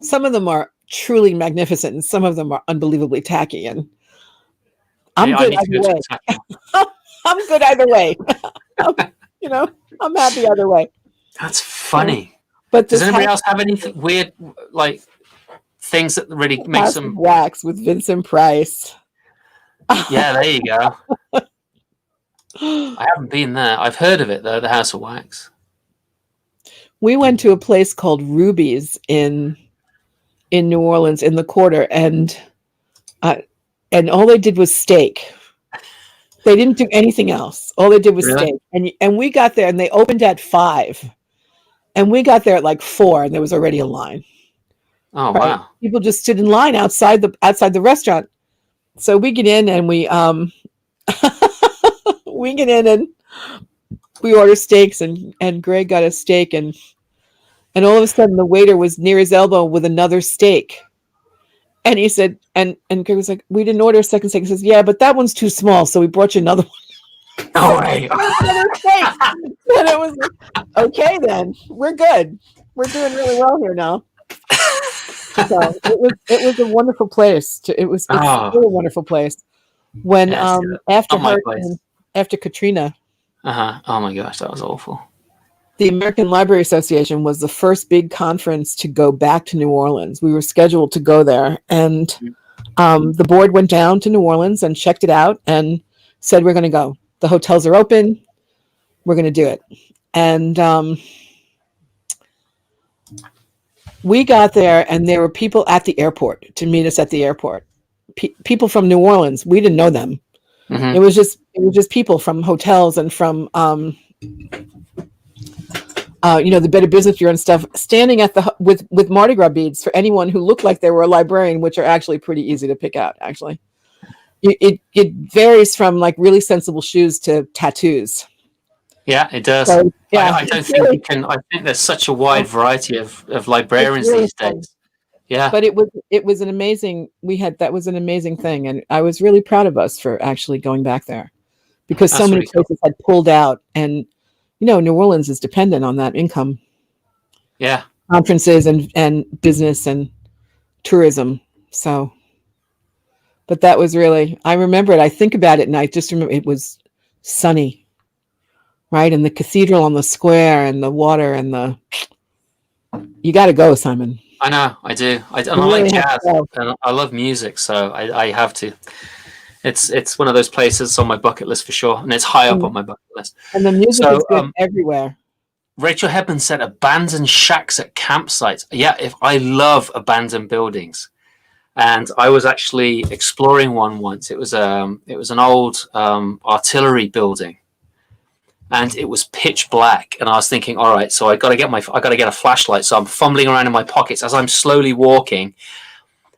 Some of them are truly magnificent, and some of them are unbelievably tacky. And I'm good either way. I'm good either way. I'm happy either way. That's funny. But does anybody else have any weird, things that really makes them wax with Vincent Price? Yeah, there you go. I haven't been there. I've heard of it though, the House of Wax. We went to a place called Ruby's in New Orleans in the Quarter, and all they did was steak. They didn't do anything else. All they did was steak. And we got there, and they opened at 5, and we got there at 4, and there was already a line. Oh, right? Wow! People just stood in line outside the restaurant. So we get in, and we we order steaks, and Greg got a steak, and all of a sudden the waiter was near his elbow with another steak. And he said, and Greg was like, we didn't order a second steak. He says, yeah, but that one's too small, so we brought you another one. Oh, right. And it was like, okay, then we're good. We're doing really well here now. So it was a wonderful place. It's a really wonderful place. When after Katrina. Oh my gosh, that was awful. The American Library Association was the first big conference to go back to New Orleans. We were scheduled to go there, and the board went down to New Orleans and checked it out and said, we're going to go. The hotels are open. We're going to do it. And we got there, and there were people at the airport to meet us at the airport. People from New Orleans. We didn't know them. Mm-hmm. It was just people from hotels and from the Better Business Bureau and stuff, standing at with Mardi Gras beads for anyone who looked like they were a librarian, which are actually pretty easy to pick out. Actually, it varies from really sensible shoes to tattoos. Yeah, it does. So, yeah, I don't think you can. I think there's such a wide variety of librarians these days. Yeah, but it was an amazing. That was an amazing thing, and I was really proud of us for actually going back there, because so many places had pulled out, and New Orleans is dependent on that income. Yeah, conferences and business and tourism. So But that was really, I remember it. I think about it and I just remember it was sunny, right? And the cathedral on the square and the water and you got to go, Simon. I know, I do. And I really like jazz, and I love music, so I have to. It's one of those places on my bucket list for sure, and it's high up on my bucket list. And the music is good everywhere. Rachel Hebman said abandoned shacks at campsites. Yeah, if I love abandoned buildings. And I was actually exploring one once. It was an old artillery building, and it was pitch black. And I was thinking, all right, so I got to get a flashlight. So I'm fumbling around in my pockets as I'm slowly walking,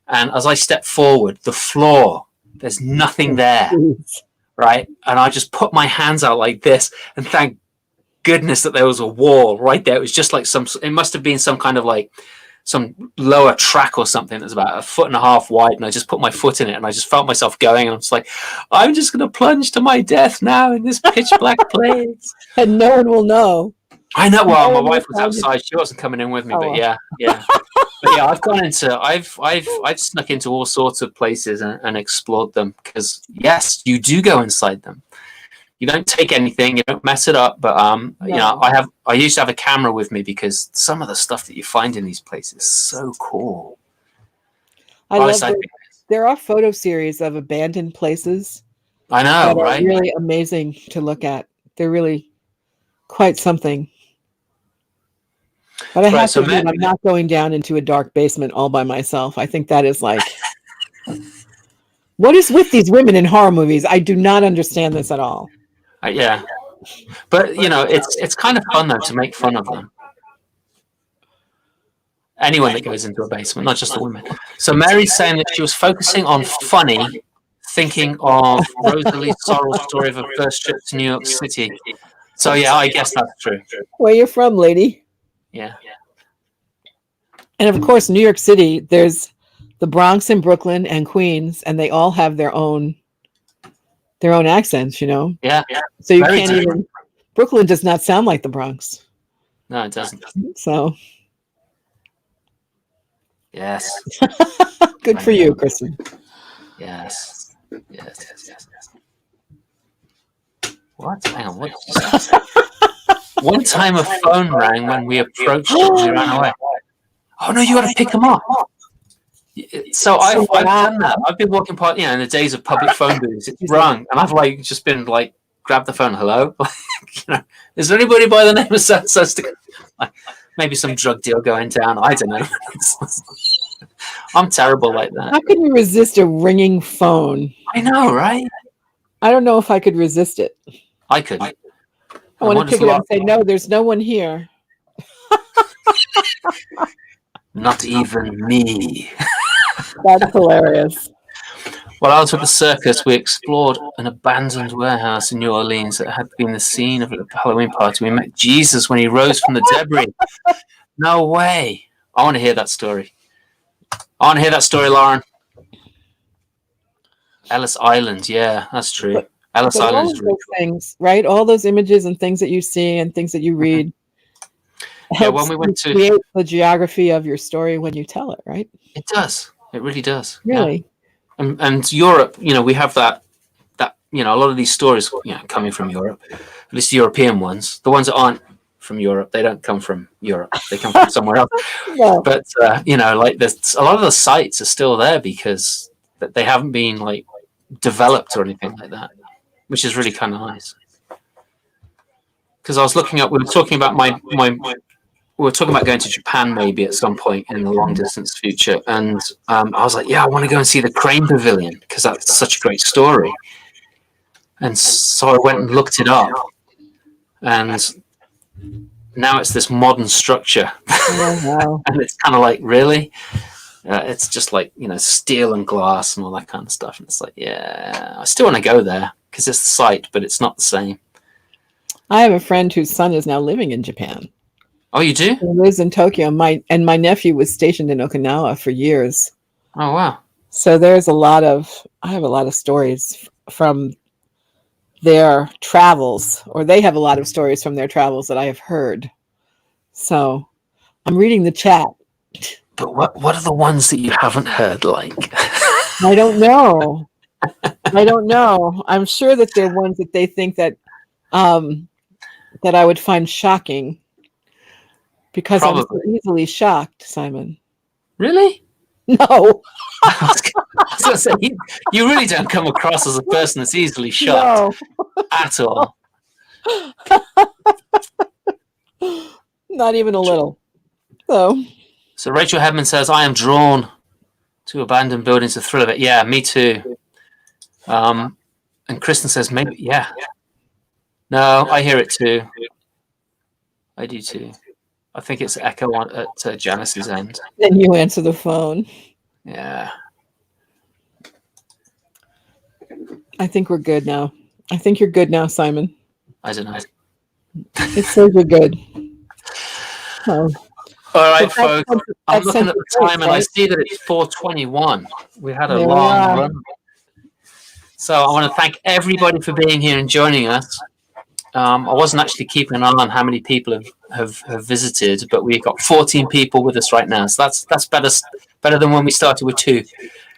and as I step forward, the floor, there's nothing there, right? And I just put my hands out like this, and thank goodness that there was a wall right there. It was just like it must have been some kind of like some lower track or something that's about 1.5 feet wide, and I just put my foot in it, and I just felt myself going, and I'm just like, I'm just going to plunge to my death now in this pitch black place. And no one will know. I know. Well, my wife was outside; she wasn't coming in with me, but yeah. But yeah, I've snuck into all sorts of places and explored them, because yes, you do go inside them. You don't take anything, you don't mess it up, but you know, I used to have a camera with me, because some of the stuff that you find in these places is so cool. I love there are photo series of abandoned places. I know, that right? are really amazing to look at. They're really quite something. But I have to admit, I'm not going down into a dark basement all by myself. I think that is like, what is with these women in horror movies? I do not understand this at all. Yeah, but you know, it's kind of fun though to make fun of them. Anyone that goes into a basement, not just the women. So Mary's saying that she was focusing on funny, thinking of Rosalie Sorrell's story of her first trip to New York City. So yeah, I guess that's true. Where you're from, lady? Yeah. And of course, New York City, there's the Bronx and Brooklyn and Queens, and they all have their own accents, you know? Yeah. So you can't even, Brooklyn does not sound like the Bronx. No, it doesn't. So. Yes. Good for you, Kristen. Yes. What? Hang on, what did you say? One time a phone rang when we approached it and we ran away. Oh no, you got to pick them up. So I've done that. I've been walking past, in the days of public phone booths, it's rung, and I've just been grab the phone, hello? Is there anybody by the name of so maybe some drug deal going down? I don't know. I'm terrible like that. How can you resist a ringing phone? I know, right? I don't know if I could resist it. I could. I want to pick it up and say, no, there's no one here. Not even me. That's hilarious. While I was at the circus, we explored an abandoned warehouse in New Orleans that had been the scene of a Halloween party. We met Jesus when he rose from the debris. No way. I want to hear that story. Lauren. Ellis Island. Yeah, that's true. Ellis Island is really cool. Things, right? All those images and things that you see and things that you read. Yeah, when we went to create the geography of your story when you tell it, right? It does. It really does. Really. Yeah. And Europe, we have that a lot of these stories, coming from Europe, at least the European ones. The ones that aren't from Europe, they don't come from Europe. They come from somewhere else. No. But there's a lot of the sites are still there because they haven't been developed or anything like that, which is really kind of nice. Because I was looking up, we were talking about we were talking about going to Japan maybe at some point in the long distance future, and I was like, yeah, I want to go and see the Crane Pavilion because that's such a great story. And so I went and looked it up, and now it's this modern structure. Oh, wow. And it's kind of like, really? It's just steel and glass and all that kind of stuff. And it's like, yeah, I still want to go there because it's the site, but it's not the same. I have a friend whose son is now living in Japan. Oh, you do? He lives in Tokyo. My nephew was stationed in Okinawa for years. Oh, wow. So I have a lot of stories from their travels, or they have a lot of stories from their travels that I have heard. So I'm reading the chat. But what are the ones that you haven't heard, like? I don't know. I don't know. I'm sure that they're ones that they think that that I would find shocking because I'm so easily shocked, Simon. Really? No. I was going to say, you really don't come across as a person that's easily shocked at all. Not even a little. So Rachel Hedman says, I am drawn to abandoned buildings, the thrill of it. Yeah, me too. And Kristen says, maybe, yeah. No, I hear it too. I do too. I think it's echo at Janice's end. Then you answer the phone. Yeah. I think we're good now. I think you're good now, Simon. I don't know. It says you're good. All right, folks. I'm looking at the time and I see that it's 4:21. We had a long run. So I want to thank everybody for being here and joining us. I wasn't actually keeping an eye on how many people have visited, but we've got 14 people with us right now. So that's better than when we started with 2.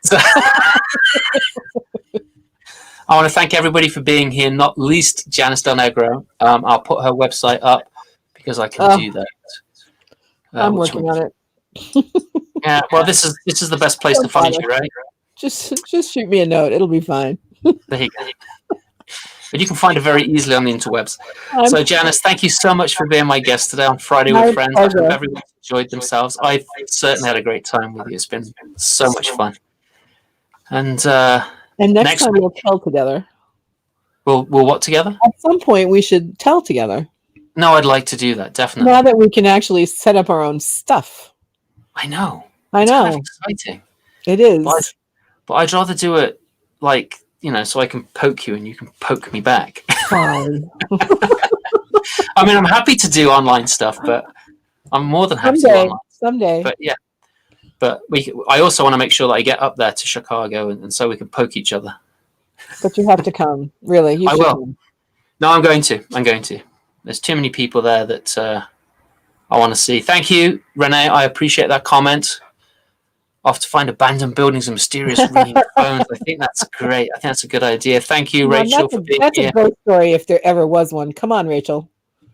So I want to thank everybody for being here, not least Janice Del Negro. I'll put her website up because I can do that. I'm working on it. Yeah, well, this is the best place to find you, right? Just shoot me a note. It'll be fine. There you go. But you can find it very easily on the interwebs. So, Janice, thank you so much for being my guest today on Friday with Friends. I hope everyone enjoyed themselves. I've certainly had a great time with you. It's been so much fun. And next time we'll tell together. We'll what together? At some point, we should tell together. No, I'd like to do that, definitely. Now that we can actually set up our own stuff. I know. It's kind of exciting. It is. But I'd rather do it like, so I can poke you and you can poke me back. Fine. I mean, I'm happy to do online stuff, but I'm more than happy to do online. Someday. But yeah. But I also want to make sure that I get up there to Chicago and so we can poke each other. But you have to come, really. I will. No, I'm going to. There's too many people there that I want to see. Thank you, Renee. I appreciate that comment. Off to find abandoned buildings and mysterious ringing phones. I think that's great. I think that's a good idea. Thank you, Rachel, for being here. That's a ghost story if there ever was one. Come on, Rachel.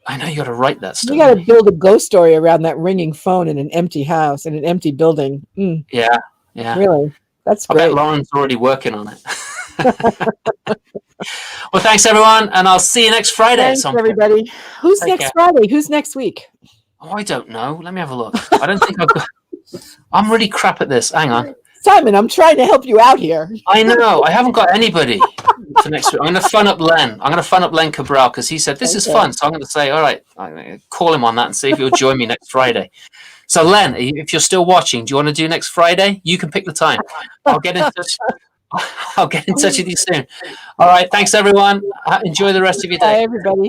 I know you got to write that stuff. You got to build a ghost story around that ringing phone in an empty house, in an empty building. Yeah. Really? That's great. I bet Lauren's already working on it. Well, thanks, everyone, and I'll see you next Friday. Thanks, everybody. Who's next Friday? Who's next week? Oh, I don't know. Let me have a look. I don't think I've got... I'm really crap at this. Hang on. Simon, I'm trying to help you out here. I know. I haven't got anybody for next week. I'm going to fun up Len. I'm going to fun up Len Cabral because he said, this is fun. So I'm going to say, all right, I'm going to call him on that and see if he'll join me next Friday. So, Len, if you're still watching, do you want to do next Friday? You can pick the time. I'll get in touch. I'll get in touch with you soon. All right. Thanks, everyone. Enjoy the rest of your day. Bye, everybody.